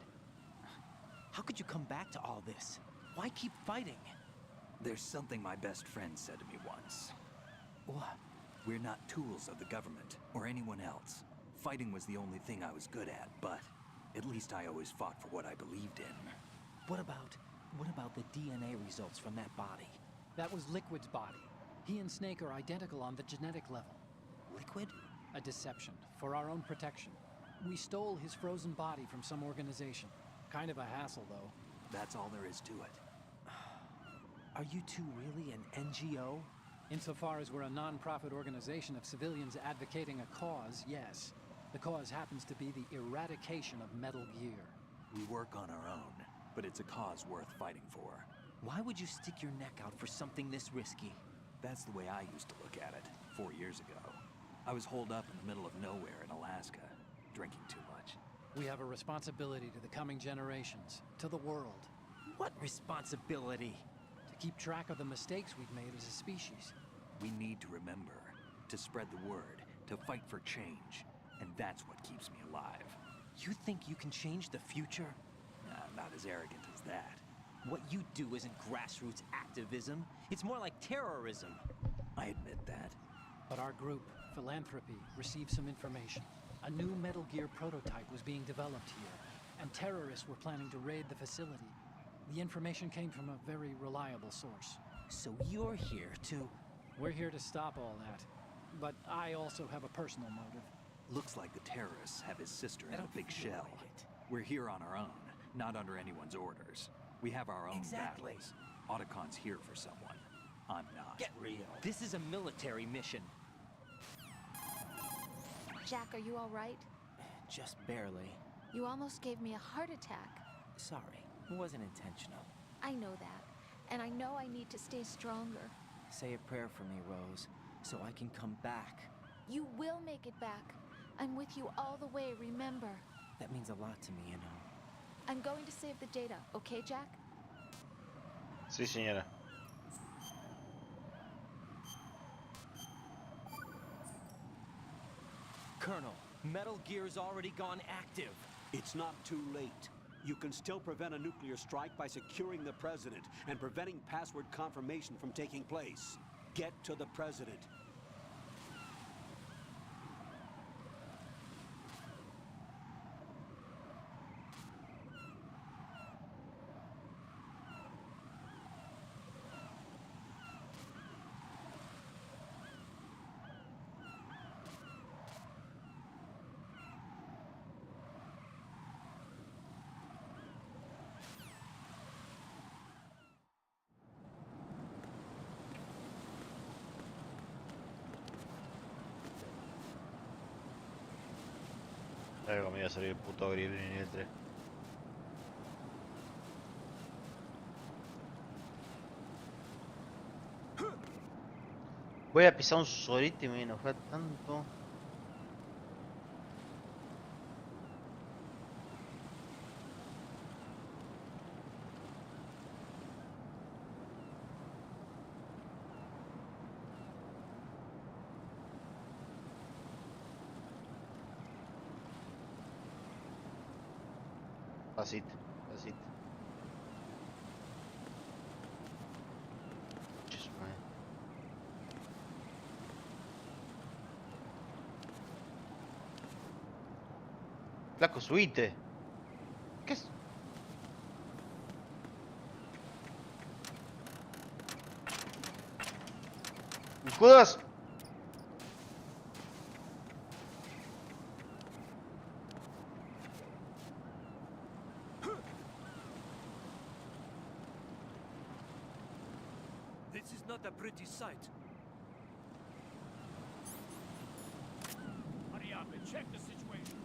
How could you come back to all this? Why keep fighting? There's something my best friend said to me once. What? We're not tools of the government, or anyone else. Fighting was the only thing I was good at, but at least I always fought for what I believed in. What about the DNA results from that body? That was Liquid's body. He and Snake are identical on the genetic level. Liquid? A deception, for our own protection. We stole his frozen body from some organization. Kind of a hassle, though. That's all there is to it. Are you two really an NGO? Insofar as we're a non-profit organization of civilians advocating a cause, yes. The cause happens to be the eradication of Metal Gear. We work on our own, but it's a cause worth fighting for. Why would you stick your neck out for something this risky? That's the way I used to look at it, 4 years ago. I was holed up in the middle of nowhere in Alaska, drinking too much. We have a responsibility to the coming generations, to the world. What responsibility? To keep track of the mistakes we've made as a species. We need to remember, to spread the word, to fight for change. And that's what keeps me alive. You think you can change the future? Nah, not as arrogant as that. What you do isn't grassroots activism. It's more like terrorism. I admit that. But our group, Philanthropy, received some information. A new Metal Gear prototype was being developed here, and terrorists were planning to raid the facility. The information came from a very reliable source. So you're here to... We're here to stop all that. But I also have a personal motive. Looks like the terrorists have his sister in a big shell. Like it. We're here on our own, not under anyone's orders. We have our own battles. Otacon's here for someone. I'm not. Get real. This is a military mission. Jack, are you all right? Just barely. You almost gave me a heart attack. Sorry, it wasn't intentional. I know that. And I know I need to stay stronger. Say a prayer for me, Rose, so I can come back. You will make it back. I'm with you all the way, remember. That means a lot to me, you know. I'm going to save the data, okay, Jack? Sí, señora. Colonel, Metal Gear's already gone active. It's not too late. You can still prevent a nuclear strike by securing the president and preventing password confirmation from taking place. Get to the president. Algo me iba a salir el puto Gremlin en el 3. Voy a pisar un solito y me enoja tanto. Pasito, pasito. Just fine. Flaco, subite. ¿Qué es? ¡Me jodas! This is not a pretty sight. Hurry up and check the situation.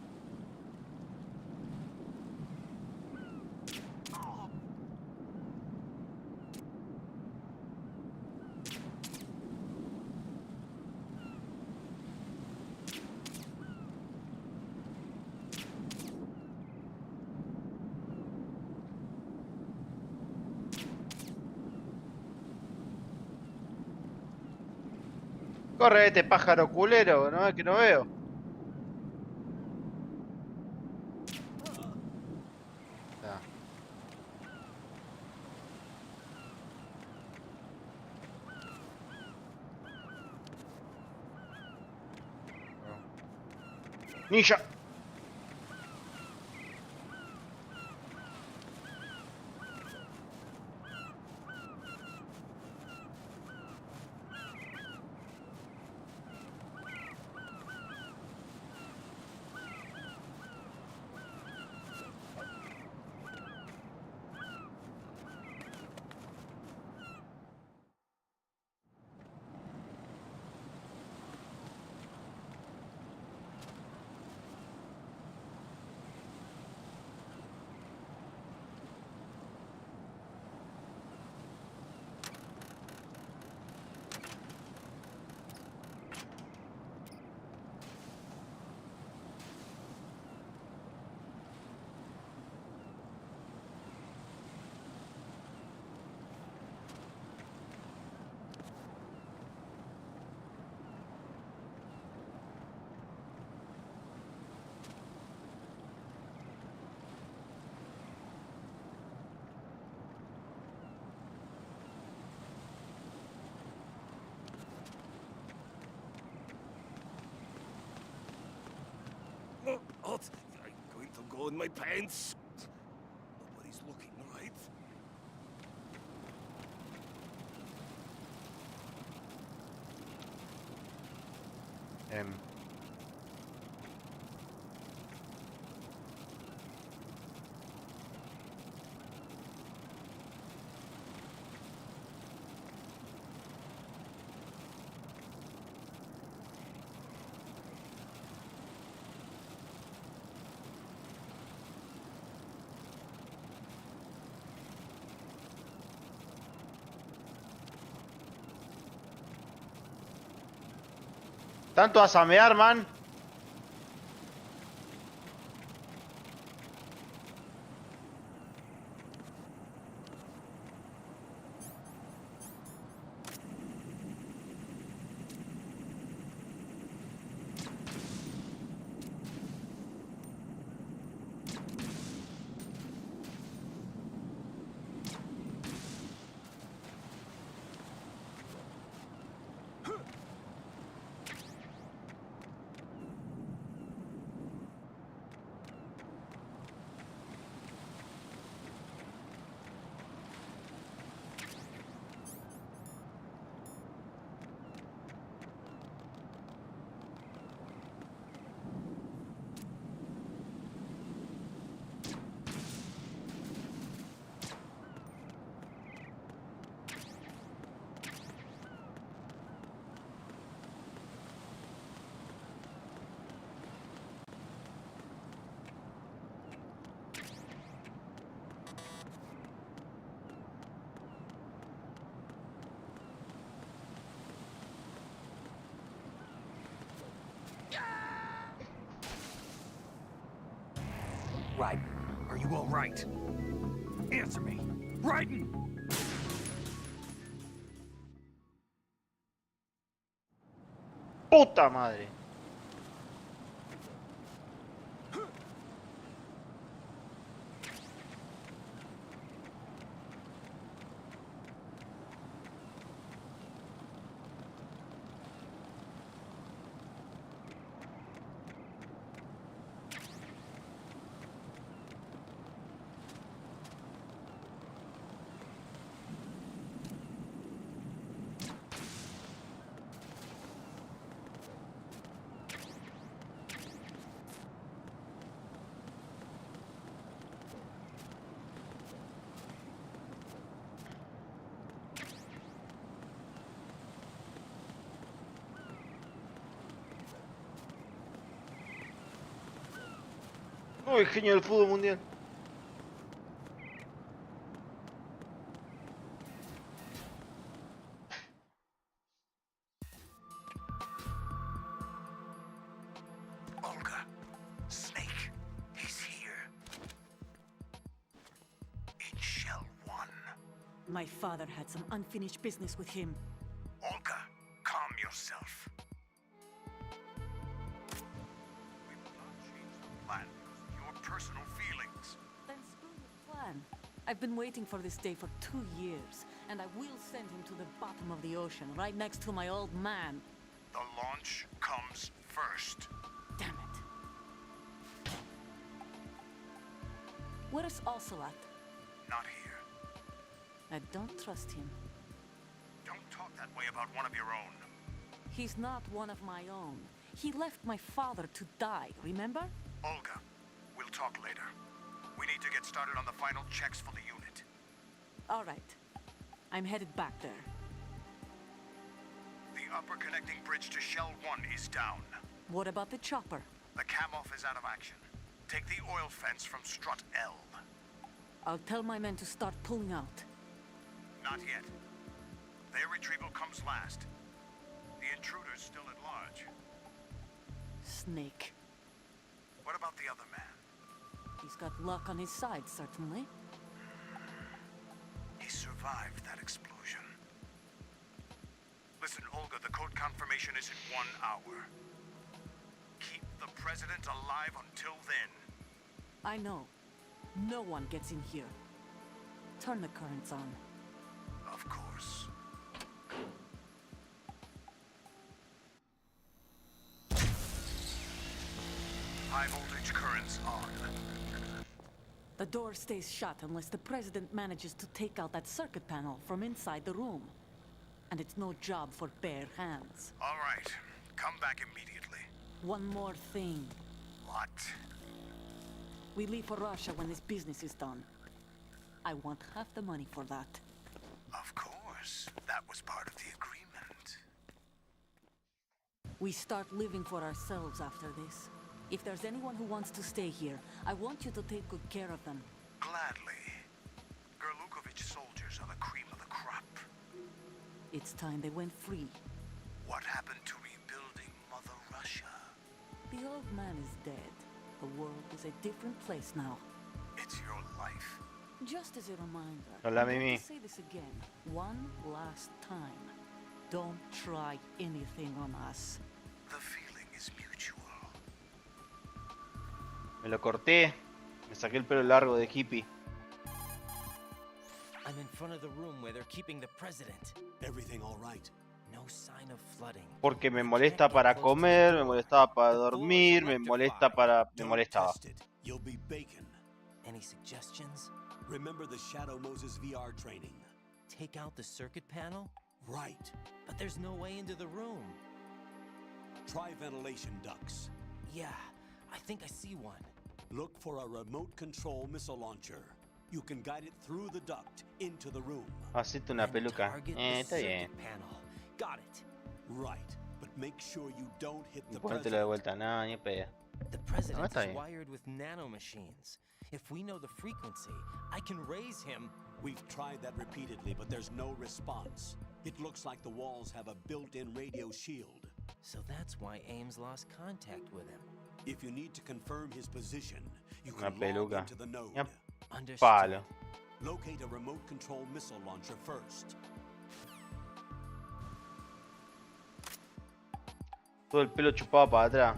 Corre este pájaro culero, no es que no veo. Ya. Ninja. Oh, I'm going to go in my pants. Nobody's looking, right? Tanto a samear, man. Right. Are you all right? Answer me. Raiden! Puta madre. Uy, genio del fútbol mundial. Olga, Snake, he's here. In Shell 1. My father had some unfinished business with him. Olga, calm yourself. We will not change the plan because of your personal feelings. Then screw your plan. I've been waiting for this day for 2 years, and I will send him to the bottom of the ocean, right next to my old man. The launch comes first. Damn it. Where's Ocelot? Not here. I don't trust him. Don't talk that way about one of your own. He's not one of my own. He left my father to die, remember? Olga, we'll talk later. We need to get started on the final checks for the unit. All right. I'm headed back there. The upper connecting bridge to Shell 1 is down. What about the chopper? The cam-off is out of action. Take the oil fence from strut L. I'll tell my men to start pulling out. Not yet. Their retrieval comes last. The intruder's still at large. Snake. What about the other man? He's got luck on his side, certainly. He survived that explosion. Listen, Olga, the code confirmation is in 1 hour. Keep the president alive until then. I know. No one gets in here. Turn the currents on. Of course. High voltage currents on. The door stays shut unless the president manages to take out that circuit panel from inside the room. And it's no job for bare hands. All right. Come back immediately. One more thing. What? We leave for Russia when this business is done. I want half the money for that. Of course. That was part of the agreement. We start living for ourselves after this. If there's anyone who wants to stay here, I want you to take good care of them. Gladly. Gerlukovich soldiers are the cream of the crop. It's time they went free. What happened to rebuilding Mother Russia? The old man is dead. The world is a different place now. It's your life. Just as a reminder, Hola, I'm going Mimi. to say this again, one last time. Don't try anything on us. The feeling is mutual. Me lo corté. Me saqué el pelo largo de hippie. I'm in front of the room where they're keeping the president. Everything all right? No sign of flooding. Porque me molesta para comer, me molestaba para dormir, me molesta para... Me molestaba. Test it. You'll be bacon. Any suggestions? Remember the Shadow Moses VR training? Take out the circuit panel? Right. But there's no way into the room. Try ventilation ducts. Yeah, I think I see one. Look for a remote control missile launcher. You can guide it through the duct into the room. Hacete una And peluca. target the Está bien. circuit panel. Got it. Right. But make sure you don't hit Y the ponértelo de president. vuelta. No, ni pedo. The president está is bien. wired with nanomachines. If we know the frequency, I can raise him. We've tried that repeatedly, but there's no response. It looks like the walls have a built-in radio shield. So that's why Ames lost contact with him. If you need to confirm his position, you Una can log peluca. into the node. Yep. Understood. Palo. Locate a remote control missile launcher first. Todo el pelo chupado para atrás.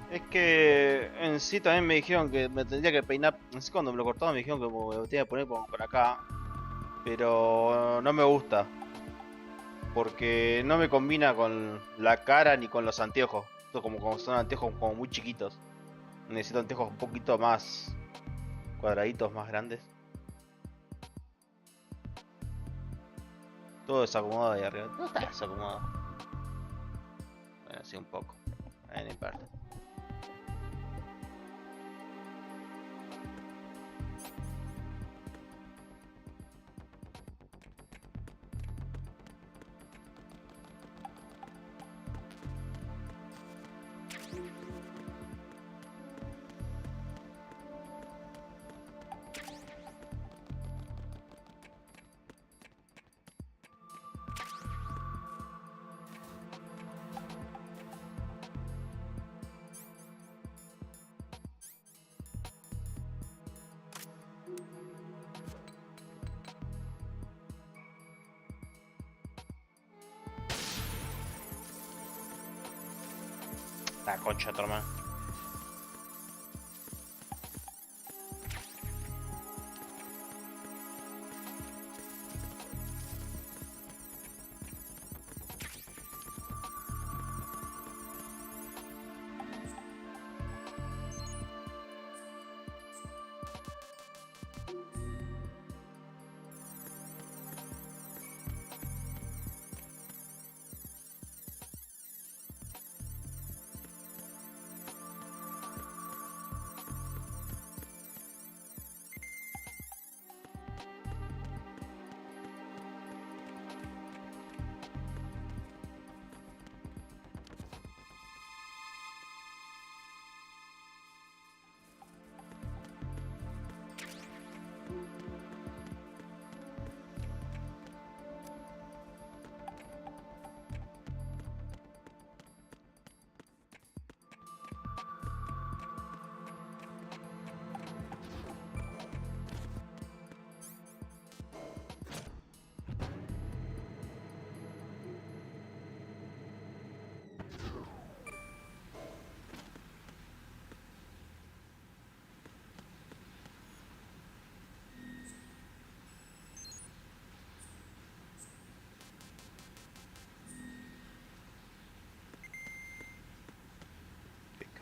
Es que en sí también me dijeron que me tendría que peinar. En sí cuando me lo cortaron me dijeron que me lo tenía que poner por acá. Pero no me gusta. Porque no me combina con la cara ni con los anteojos. Esto como son anteojos como muy chiquitos. Necesito anteojos un poquito más cuadraditos, más grandes. Todo desacomodado ahí arriba. No está desacomodado. Bueno, sí un poco. Ahí no importa. La concha, tu hermano.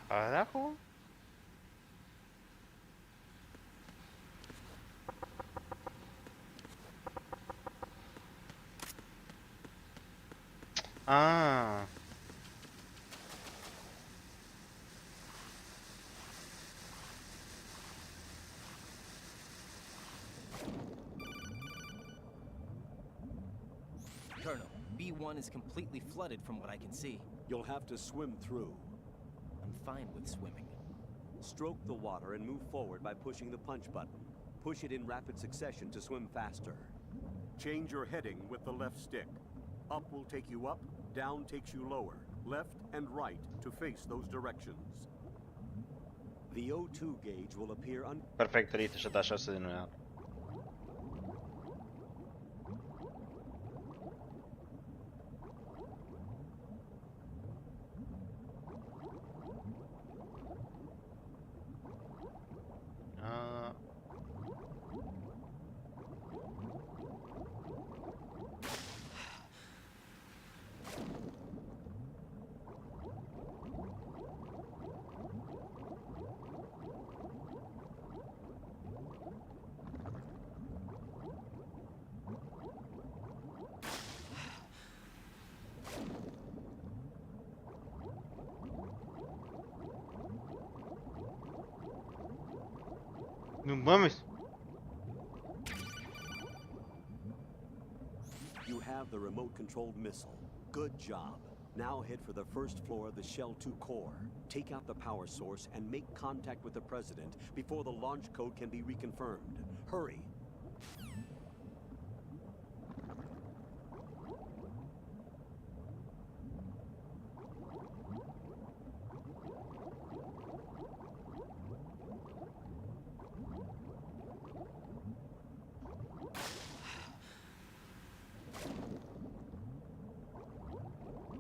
¿Carajo? Ah. Colonel, B1 is completely flooded from what I can see. You'll have to swim through. I'm fine with swimming. Stroke the water and move forward by pushing the punch button. Push it in rapid succession to swim faster. Change your heading with the left stick. Up will take you up, down takes you lower. Left and right to face those directions. The O2 gauge will appear Perfecto, listo, ya está, ya se de nuevo. No mames. You have the remote-controlled missile. Good job. Now head for the first floor of the Shell 2 core. Take out the power source and make contact with the President before the launch code can be reconfirmed. Hurry.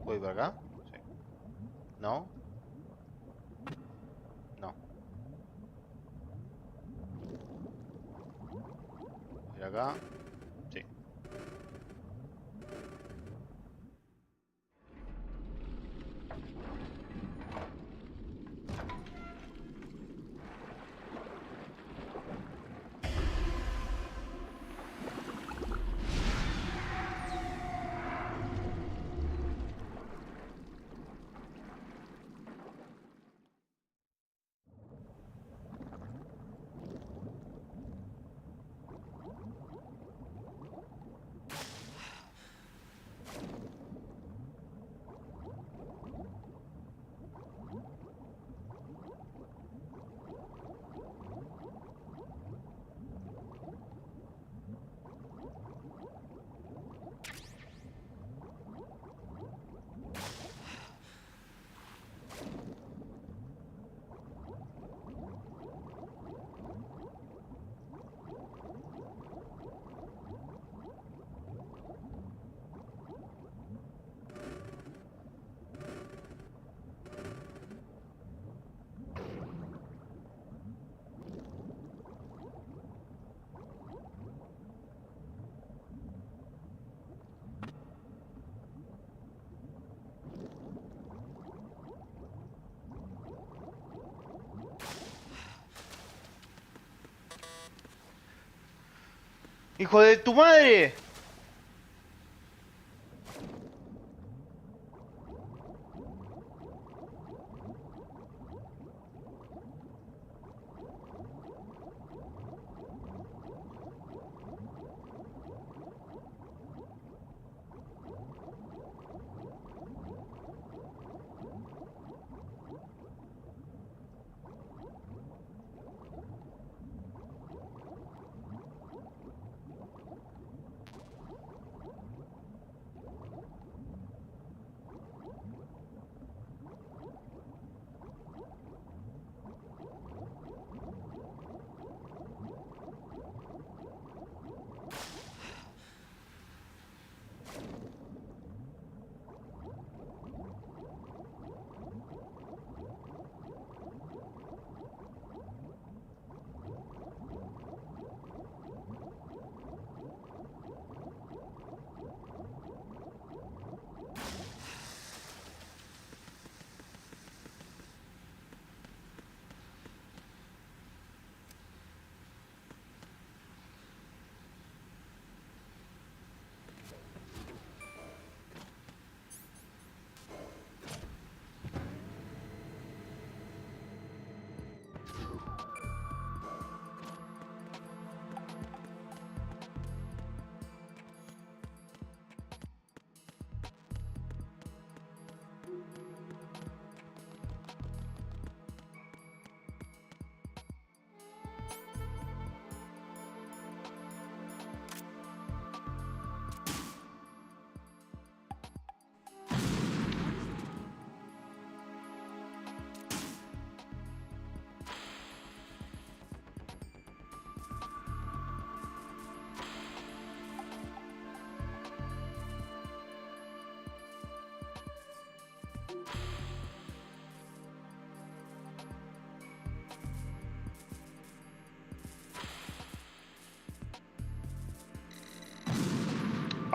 ¿Voy para acá? Sí. ¿No? No. ¿Ir acá? Sí. ¡Hijo de tu madre!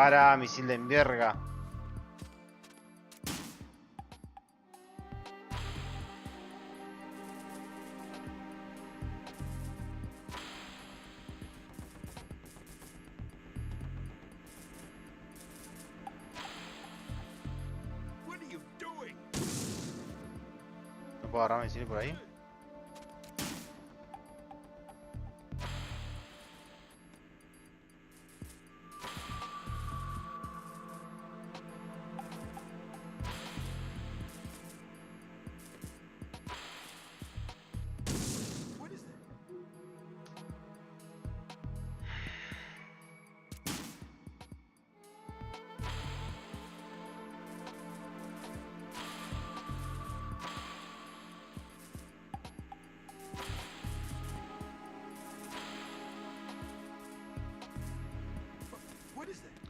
Para, misil de enverga. ¿No puedo agarrar misil por ahí?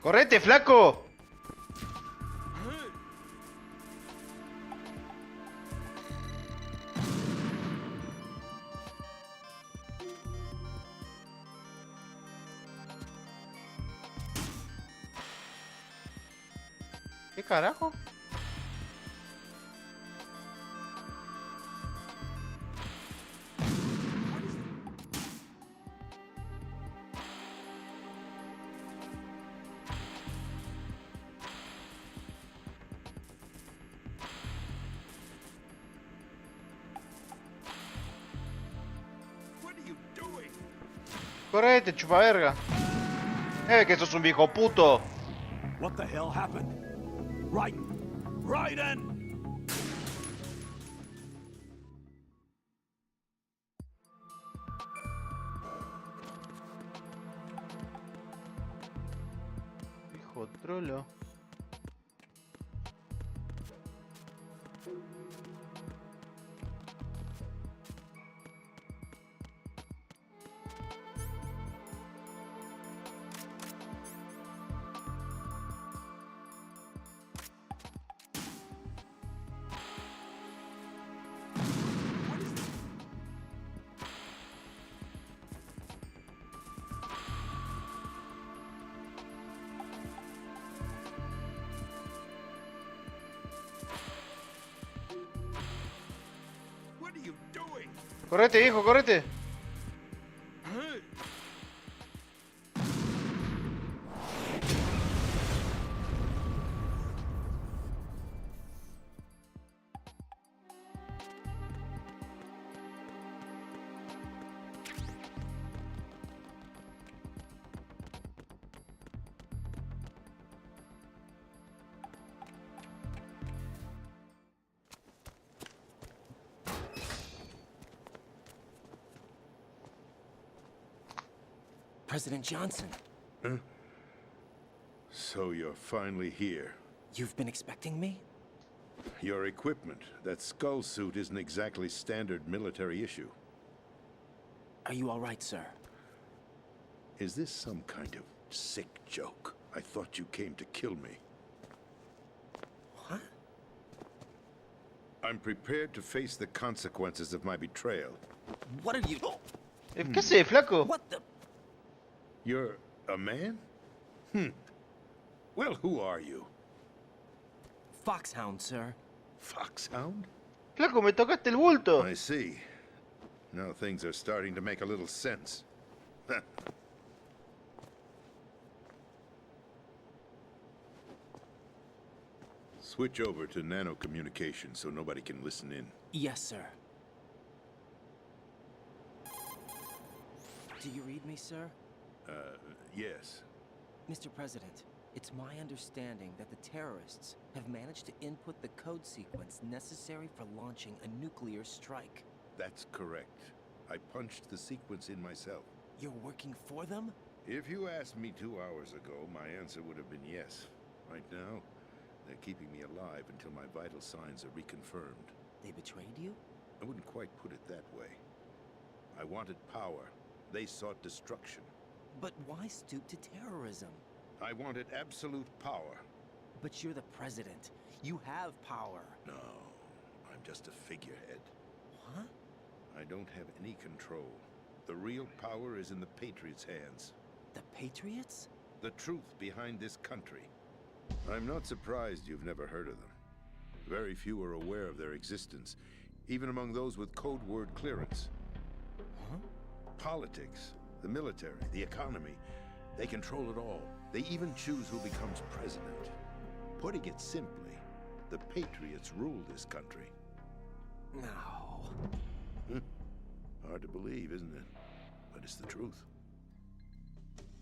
¡Correte, flaco! ¿Qué carajo? Correte, chupaverga. Que sos un viejo puto. What the hell happened? Raiden! Viejo trolo. doing? Correte, viejo, correte. President Johnson. Huh? So you're finally here. You've been expecting me? Your equipment, that skull suit isn't exactly standard military issue. Are you all right, sir? Is this some kind of sick joke? I thought you came to kill me. What? I'm prepared to face the consequences of my betrayal. What are you... ¿Qué hace, flaco? What the... You're a man? Well, who are you? Foxhound, sir. Foxhound? Flaco, me tocaste el bulto. I see. Now things are starting to make a little sense. Switch over to nano communication so nobody can listen in. Yes, sir. Do you read me, sir? Yes. Mr. President, it's my understanding that the terrorists have managed to input the code sequence necessary for launching a nuclear strike. That's correct. I punched the sequence in myself. You're working for them? If you asked me 2 hours ago, my answer would have been yes. Right now, they're keeping me alive until my vital signs are reconfirmed. They betrayed you? I wouldn't quite put it that way. I wanted power. They sought destruction. But why stoop to terrorism? I wanted absolute power. But you're the president. You have power. No, I'm just a figurehead. What? I don't have any control. The real power is in the Patriots' hands. The Patriots? The truth behind this country. I'm not surprised you've never heard of them. Very few are aware of their existence, even among those with code word clearance. Huh? Politics, the military, the economy, they control it all. They even choose who becomes president. Putting it simply, the Patriots rule this country. No. Hard to believe, isn't it? But it's the truth.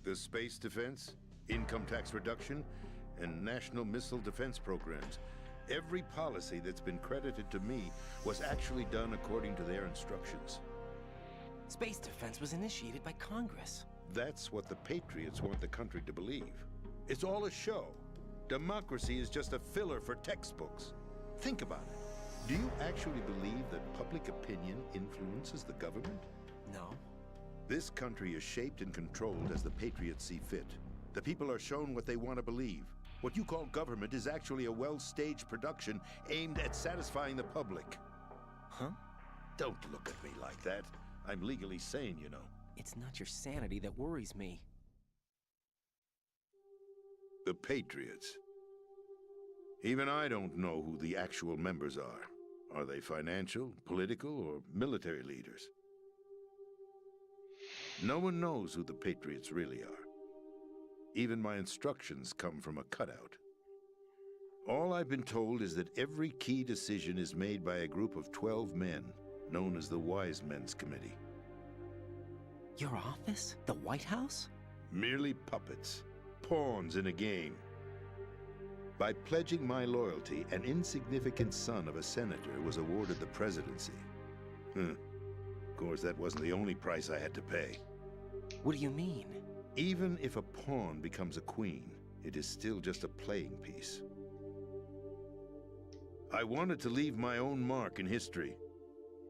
The space defense, income tax reduction, and national missile defense programs. Every policy that's been credited to me was actually done according to their instructions. Space defense was initiated by Congress. That's what the Patriots want the country to believe. It's all a show. Democracy is just a filler for textbooks. Think about it. Do you actually believe that public opinion influences the government? No. This country is shaped and controlled as the Patriots see fit. The people are shown what they want to believe. What you call government is actually a well-staged production aimed at satisfying the public. Huh? Don't look at me like that. I'm legally sane, you know. It's not your sanity that worries me. The Patriots. Even I don't know who the actual members are. Are they financial, political, or military leaders? No one knows who the Patriots really are. Even my instructions come from a cutout. All I've been told is that every key decision is made by a group of 12 men, known as the Wise Men's Committee. Your office? The White House? Merely puppets, pawns in a game. By pledging my loyalty, an insignificant son of a senator was awarded the presidency. Of course, that wasn't the only price I had to pay. What do you mean? Even if a pawn becomes a queen, it is still just a playing piece. I wanted to leave my own mark in history,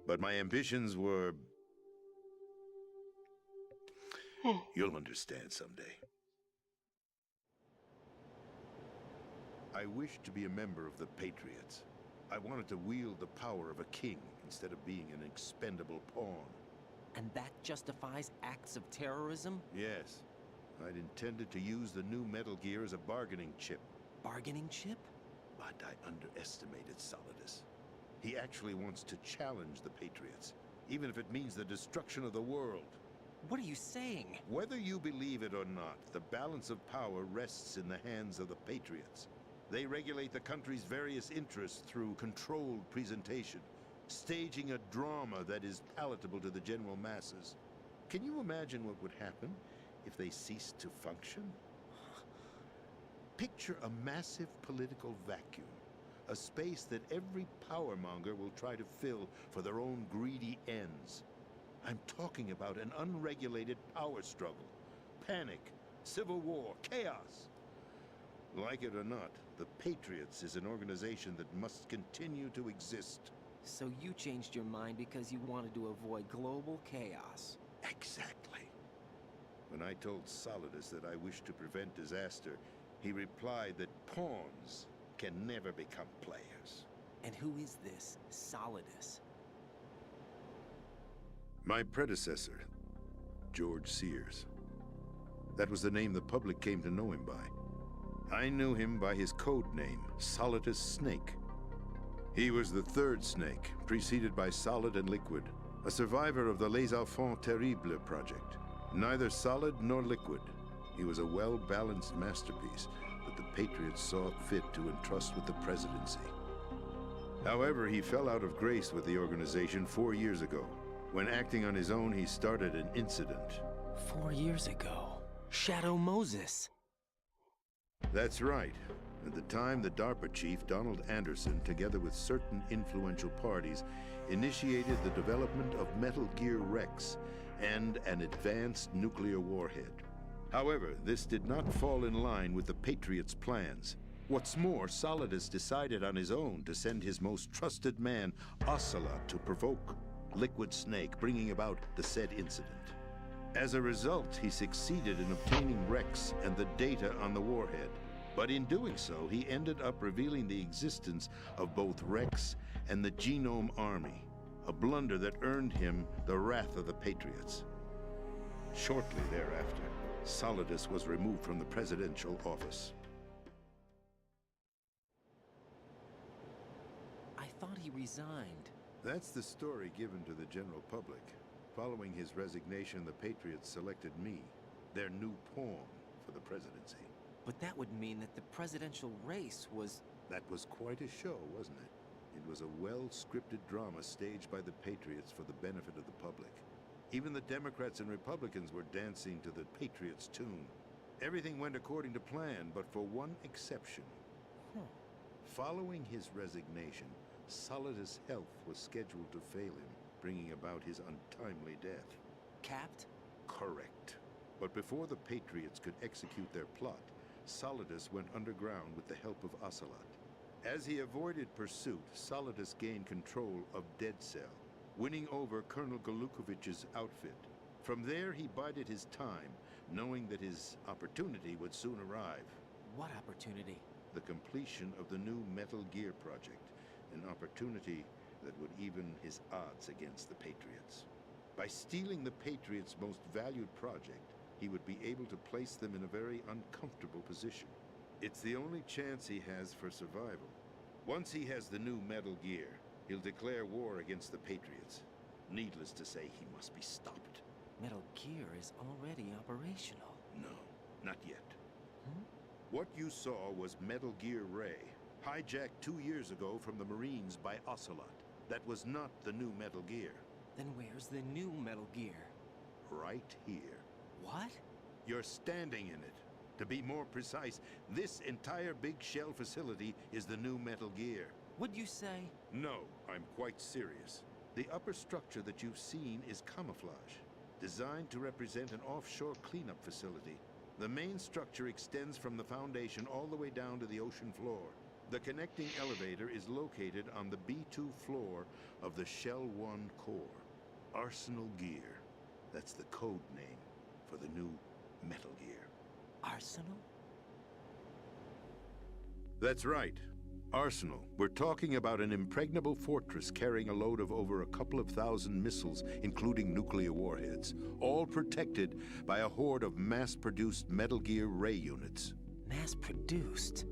but my ambitions were... You'll understand someday. I wished to be a member of the Patriots. I wanted to wield the power of a king instead of being an expendable pawn. And that justifies acts of terrorism? Yes. I'd intended to use the new Metal Gear as a bargaining chip. Bargaining chip? But I underestimated Solidus. He actually wants to challenge the Patriots, even if it means the destruction of the world. What are you saying? Whether you believe it or not, the balance of power rests in the hands of the Patriots. They regulate the country's various interests through controlled presentation, staging a drama that is palatable to the general masses. Can you imagine what would happen if they ceased to function? Picture a massive political vacuum, a space that every powermonger will try to fill for their own greedy ends. I'm talking about an unregulated power struggle, panic, civil war, chaos. Like it or not, the Patriots is an organization that must continue to exist. So you changed your mind because you wanted to avoid global chaos. Exactly. When I told Solidus that I wished to prevent disaster, he replied that pawns can never become players. And who is this Solidus? My predecessor, George Sears. That was the name the public came to know him by. I knew him by his code name, Solidus Snake. He was the third Snake, preceded by Solid and Liquid, a survivor of the Les Enfants Terribles project. Neither solid nor liquid, he was a well-balanced masterpiece that the Patriots saw fit to entrust with the presidency. However, he fell out of grace with the organization 4 years ago. When acting on his own, he started an incident. 4 years ago? Shadow Moses! That's right. At the time, the DARPA chief, Donald Anderson, together with certain influential parties, initiated the development of Metal Gear Rex and an advanced nuclear warhead. However, this did not fall in line with the Patriots' plans. What's more, Solidus decided on his own to send his most trusted man, Ocelot, to provoke Liquid Snake, bringing about the said incident. As a result, he succeeded in obtaining Rex and the data on the warhead. But in doing so, he ended up revealing the existence of both Rex and the Genome Army, a blunder that earned him the wrath of the Patriots. Shortly thereafter, Solidus was removed from the presidential office. I thought he resigned. That's the story given to the general public. Following his resignation, the Patriots selected me, their new pawn, for the presidency. But that would mean that the presidential race was... That was quite a show, wasn't it? It was a well-scripted drama staged by the Patriots for the benefit of the public. Even the Democrats and Republicans were dancing to the Patriots' tune. Everything went according to plan, but for one exception. Following his resignation, Solidus' health was scheduled to fail him, bringing about his untimely death. Capped? Correct. But before the Patriots could execute their plot, Solidus went underground with the help of Ocelot. As he avoided pursuit, Solidus gained control of Dead Cell, winning over Colonel Golukovich's outfit. From there, he bided his time, knowing that his opportunity would soon arrive. What opportunity? The completion of the new Metal Gear project, an opportunity that would even his odds against the Patriots. By stealing the Patriots' most valued project, he would be able to place them in a very uncomfortable position. It's the only chance he has for survival. Once he has the new Metal Gear, he'll declare war against the Patriots. Needless to say, he must be stopped. Metal Gear is already operational. No, not yet. What you saw was Metal Gear Ray, hijacked 2 years ago from the Marines by Ocelot. That was not the new Metal Gear. Then where's the new Metal Gear? Right here. What? You're standing in it. To be more precise, this entire big shell facility is the new Metal Gear. What'd you say? No, I'm quite serious. The upper structure that you've seen is camouflage, designed to represent an offshore cleanup facility. The main structure extends from the foundation all the way down to the ocean floor. The connecting elevator is located on the B2 floor of the Shell 1 core. Arsenal Gear. That's the code name for the new Metal Gear. Arsenal? That's right. Arsenal. We're talking about an impregnable fortress carrying a load of over a couple of thousand missiles, including nuclear warheads, all protected by a horde of mass-produced Metal Gear Ray units. Mass-produced?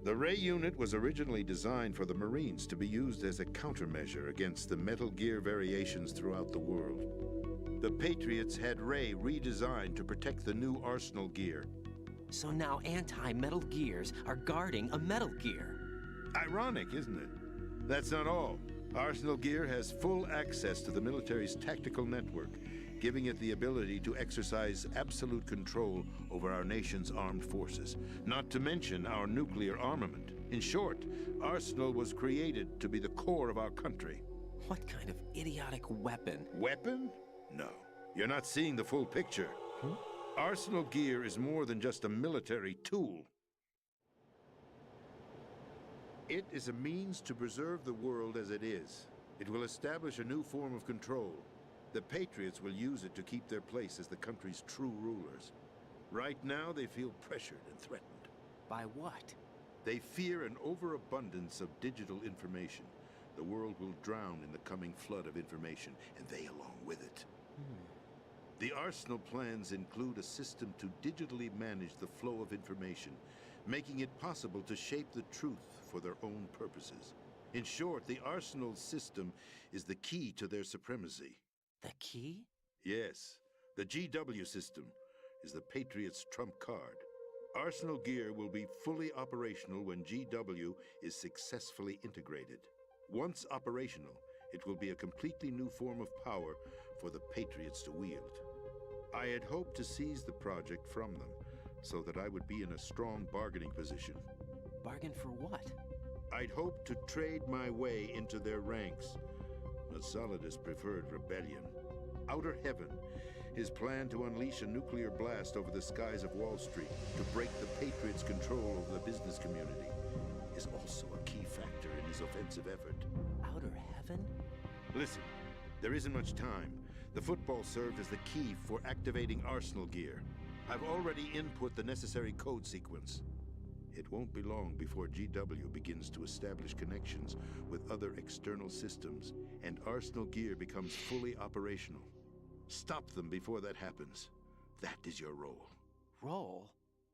The Ray unit was originally designed for the Marines to be used as a countermeasure against the Metal Gear variations throughout the world. The Patriots had Ray redesigned to protect the new Arsenal Gear. So now anti-Metal Gears are guarding a Metal Gear. Ironic, isn't it? That's not all. Arsenal Gear has full access to the military's tactical network, giving it the ability to exercise absolute control over our nation's armed forces, not to mention our nuclear armament. In short, Arsenal was created to be the core of our country. What kind of idiotic weapon? Weapon? No. You're not seeing the full picture. Arsenal gear is more than just a military tool. It is a means to preserve the world as it is. It will establish a new form of control. The Patriots will use it to keep their place as the country's true rulers. Right now, they feel pressured and threatened. By what? They fear an overabundance of digital information. The world will drown in the coming flood of information, and they along with it. The Arsenal plans include a system to digitally manage the flow of information, making it possible to shape the truth for their own purposes. In short, the Arsenal system is the key to their supremacy. The key? Yes, the GW system is the Patriots' trump card. Arsenal gear will be fully operational when GW is successfully integrated. Once operational, it will be a completely new form of power for the Patriots to wield. I had hoped to seize the project from them, so that I would be in a strong bargaining position. Bargain for what? I'd hoped to trade my way into their ranks. But Solidus preferred rebellion. Outer Heaven, his plan to unleash a nuclear blast over the skies of Wall Street to break the Patriots' control over the business community, is also a key factor in his offensive effort. Outer Heaven? Listen, there isn't much time. The football served as the key for activating Arsenal gear. I've already input the necessary code sequence. It won't be long before GW begins to establish connections with other external systems, and Arsenal gear becomes fully operational. Stop them before that happens. That is your role. Role?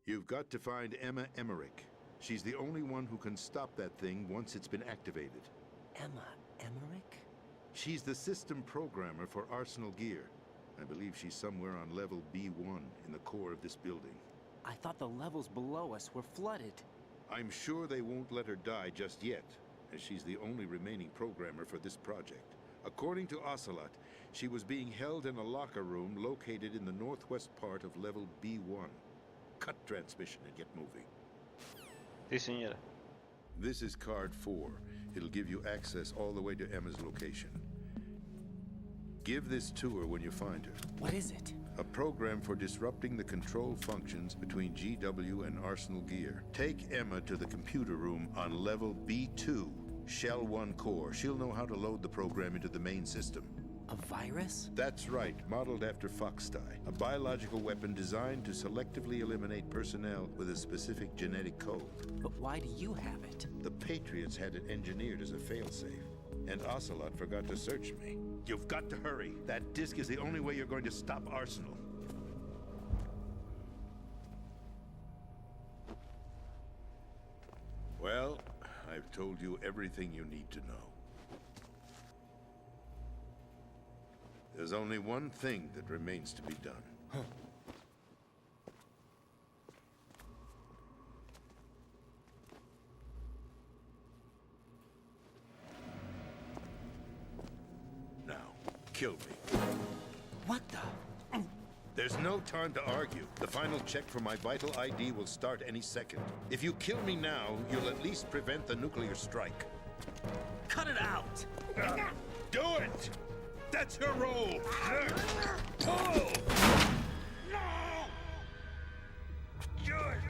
You've got to find Emma Emmerich. She's the only one who can stop that thing once it's been activated. Emma Emmerich? She's the system programmer for Arsenal gear. I believe she's somewhere on level B1 in the core of this building. I thought the levels below us were flooded. I'm sure they won't let her die just yet, as she's the only remaining programmer for this project. According to Ocelot, she was being held in a locker room located in the northwest part of level B1. Cut transmission and get moving. Sí, señora. This is card 4. It'll give you access all the way to Emma's location. Give this to her when you find her. What is it? A program for disrupting the control functions between GW and Arsenal gear. Take Emma to the computer room on level B2, Shell 1 core. She'll know how to load the program into the main system. A virus? That's right, modeled after Foxdie. A biological weapon designed to selectively eliminate personnel with a specific genetic code. But why do you have it? The Patriots had it engineered as a failsafe. And Ocelot forgot to search me. You've got to hurry. That disk is the only way you're going to stop Arsenal. Well, I've told you everything you need to know. There's only one thing that remains to be done. Huh. Now, kill me. What the? There's no time to argue. The final check for my vital ID will start any second. If you kill me now, you'll at least prevent the nuclear strike. Cut it out! Do it! That's her role! Pull! No! Good!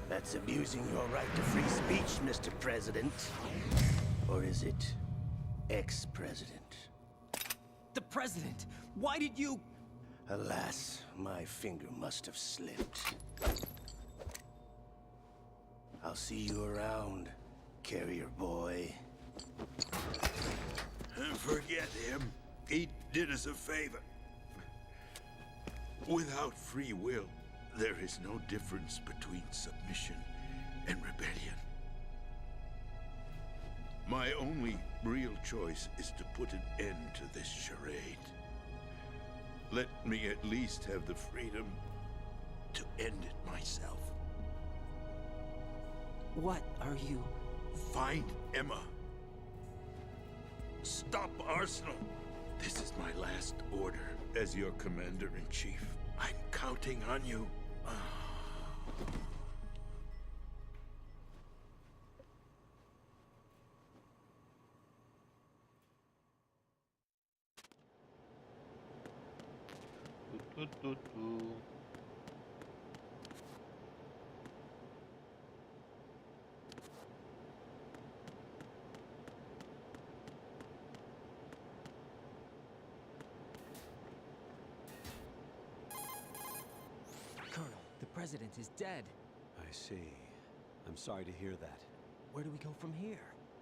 That's abusing your right to free speech, Mr. President. Or is it ex-president? The president! Why did you... Alas, my finger must have slipped. I'll see you around, carrier boy. Forget him. He did us a favor. Without free will, there is no difference between submission and rebellion. My only real choice is to put an end to this charade. Let me at least have the freedom to end it myself. What are you... Find Emma. Stop Arsenal. This is my last order as your commander-in-chief. I'm counting on you. Colonel, the president is dead. I see. I'm sorry to hear that. Where do we go from here?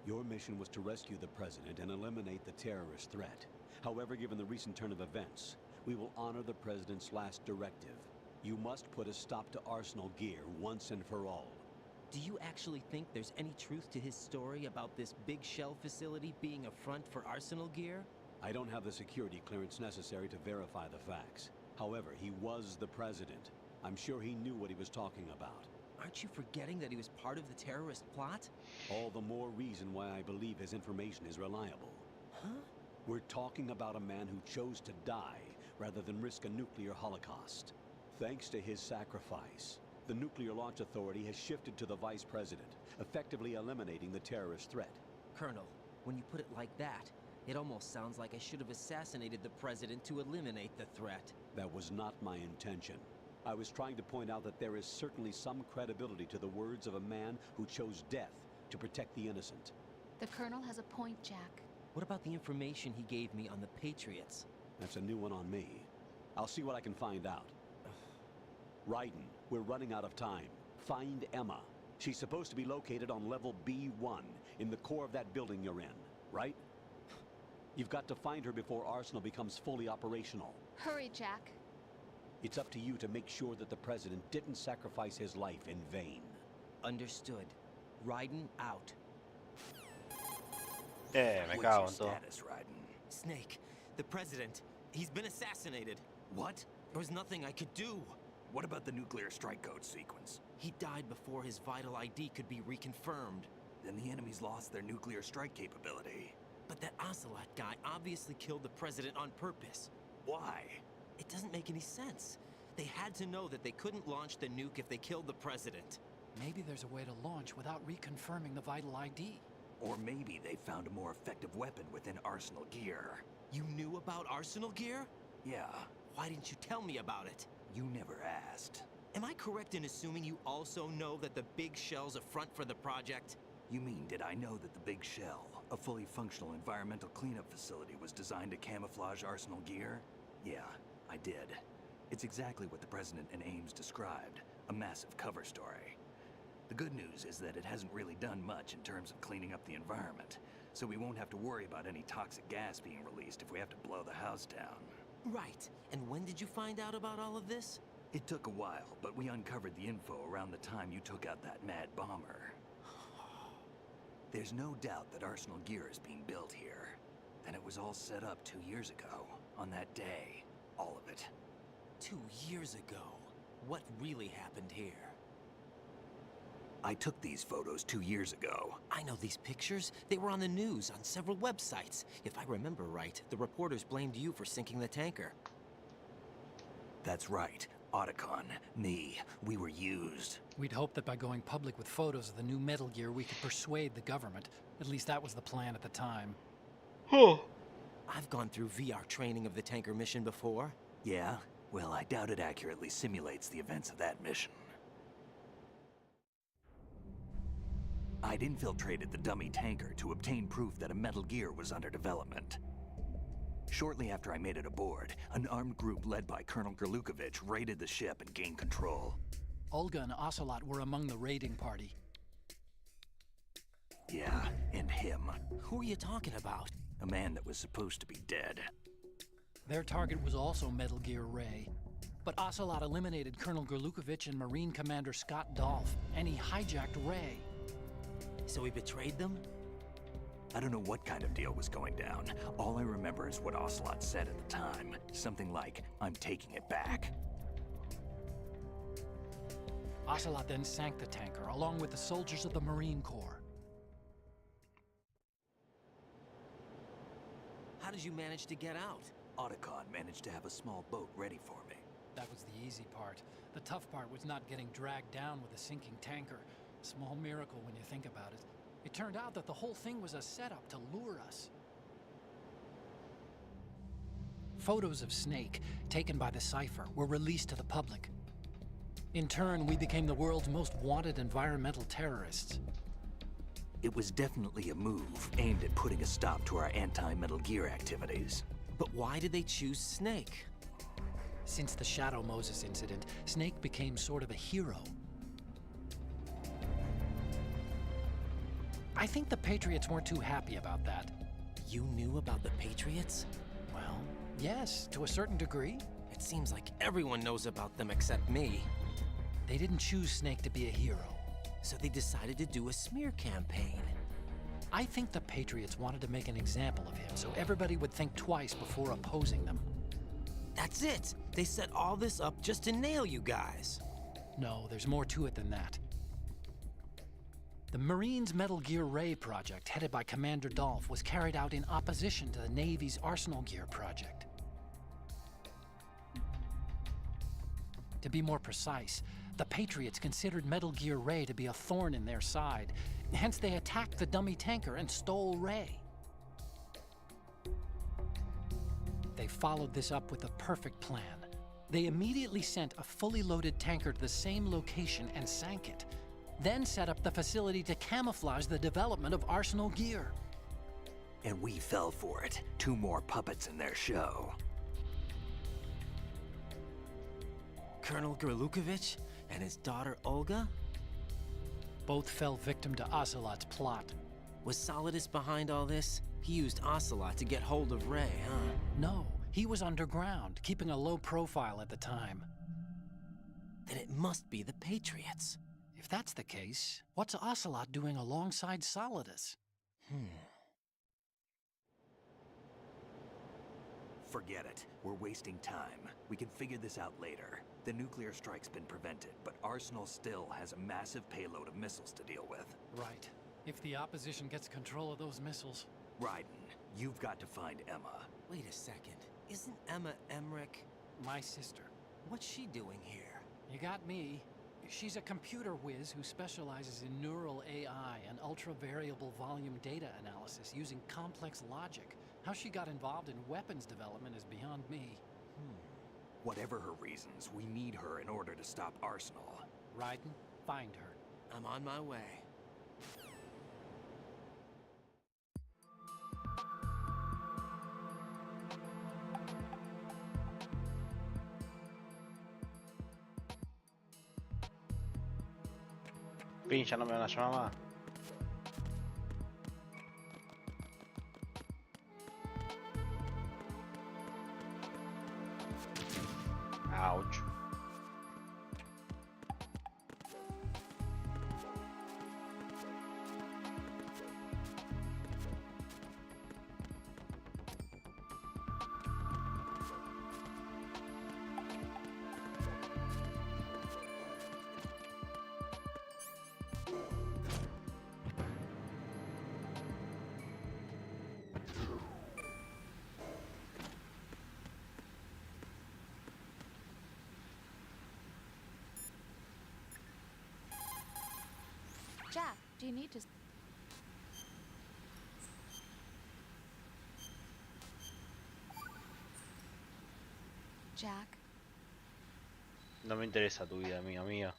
Your mission was to rescue the president and eliminate the terrorist threat. However, given the recent turn of events, we will honor the president's last directive. You must put a stop to Arsenal Gear once and for all. Do you actually think there's any truth to his story about this big shell facility being a front for Arsenal Gear? I don't have the security clearance necessary to verify the facts. However, he was the president. I'm sure he knew what he was talking about. Aren't you forgetting that he was part of the terrorist plot? All the more reason why I believe his information is reliable. Huh? We're talking about a man who chose to die rather than risk a nuclear holocaust. Thanks to his sacrifice, the Nuclear Launch Authority has shifted to the vice president, effectively eliminating the terrorist threat. Colonel, when you put it like that, it almost sounds like I should have assassinated the president to eliminate the threat. That was not my intention. I was trying to point out that there is certainly some credibility to the words of a man who chose death to protect the innocent. The Colonel has a point, Jack. What about the information he gave me on the Patriots? That's a new one on me. I'll see what I can find out. Raiden, we're running out of time. Find Emma. She's supposed to be located on level B1, in the core of that building you're in, right? You've got to find her before Arsenal becomes fully operational. Hurry, Jack. It's up to you to make sure that the president didn't sacrifice his life in vain. Understood. Raiden out. Me What's cago your en todo. status, Raiden? Snake, the president, he's been assassinated. What? There was nothing I could do. What about the nuclear strike code sequence? He died before his vital ID could be reconfirmed. Then the enemy's lost their nuclear strike capability. But that Ocelot guy obviously killed the president on purpose. Why? It doesn't make any sense. They had to know that they couldn't launch the nuke if they killed the president. Maybe there's a way to launch without reconfirming the vital ID. Or maybe they found a more effective weapon within Arsenal Gear. You knew about Arsenal Gear? Yeah, Why didn't you tell me about it? you never asked. Am I correct in assuming you also know that the big shell's a front for the project? You mean, did I know that the Big Shell, a fully functional environmental cleanup facility, was designed to camouflage Arsenal Gear? Yeah, I did. It's exactly what the President and Ames described, a massive cover story. The good news is that it hasn't really done much in terms of cleaning up the environment, so we won't have to worry about any toxic gas being released if we have to blow the house down. Right. And when did you find out about all of this? It took a while, but we uncovered the info around the time you took out that mad bomber. There's no doubt that Arsenal Gear is being built here. And it was all set up 2 years ago, on that day. All of it. 2 years ago. What really happened here? I took these photos 2 years ago. I know these pictures. They were on the news, on several websites. If I remember right, the reporters blamed you for sinking the tanker. That's right. Otacon, me, we were used. We'd hoped that by going public with photos of the new Metal Gear, we could persuade the government. At least that was the plan at the time. I've gone through VR training of the tanker mission before. Yeah? Well, I doubt it accurately simulates the events of that mission. I'd infiltrated the dummy tanker to obtain proof that a Metal Gear was under development. Shortly after I made it aboard, an armed group led by Colonel Gerlukovich raided the ship and gained control. Olga and Ocelot were among the raiding party. Yeah, and him. Who are you talking about? A man that was supposed to be dead. Their target was also Metal Gear Ray. But Ocelot eliminated Colonel Gerlukovich and Marine Commander Scott Dolph, and he hijacked Ray. So he betrayed them? I don't know what kind of deal was going down. All I remember is what Ocelot said at the time. Something like, "I'm taking it back." Ocelot then sank the tanker, along with the soldiers of the Marine Corps. How did you manage to get out? Otacon managed to have a small boat ready for me. That was the easy part. The tough part was not getting dragged down with a sinking tanker. A small miracle when you think about it. It turned out that the whole thing was a setup to lure us. Photos of Snake, taken by the Cypher, were released to the public. In turn, we became the world's most wanted environmental terrorists. It was definitely a move aimed at putting a stop to our anti-Metal Gear activities. But why did they choose Snake? Since the Shadow Moses incident, Snake became sort of a hero. I think the Patriots weren't too happy about that. You knew about the Patriots? Well, yes, to a certain degree. It seems like everyone knows about them except me. They didn't choose Snake to be a hero. So they decided to do a smear campaign. I think the Patriots wanted to make an example of him so everybody would think twice before opposing them. That's it! They set all this up just to nail you guys. No, there's more to it than that. The Marines' Metal Gear Ray project, headed by Commander Dolph, was carried out in opposition to the Navy's Arsenal Gear project. To be more precise, the Patriots considered Metal Gear Ray to be a thorn in their side. Hence, they attacked the dummy tanker and stole Ray. They followed this up with a perfect plan. They immediately sent a fully loaded tanker to the same location and sank it. Then set up the facility to camouflage the development of Arsenal Gear. And we fell for it. 2 more puppets in their show. Colonel Gerlukovich and his daughter Olga? Both fell victim to Ocelot's plot. Was Solidus behind all this? He used Ocelot to get hold of Ray, huh? No, he was underground, keeping a low profile at the time. Then it must be the Patriots. If that's the case, what's Ocelot doing alongside Solidus? Forget it. We're wasting time. We can figure this out later. The nuclear strike's been prevented, but Arsenal still has a massive payload of missiles to deal with. Right. If the opposition gets control of those missiles... Raiden, you've got to find Emma. Wait a second. Isn't Emma Emmerich my sister? What's she doing here? You got me. She's a computer whiz who specializes in neural AI and ultra-variable volume data analysis using complex logic. How she got involved in weapons development is beyond me. Whatever her reasons, we need her in order to stop Arsenal. Raiden, find her. I'm on my way. Pincha, no me van a llamar más. Ouch. Jack, do you need to... Jack? No me interesa tu vida, amiga mía.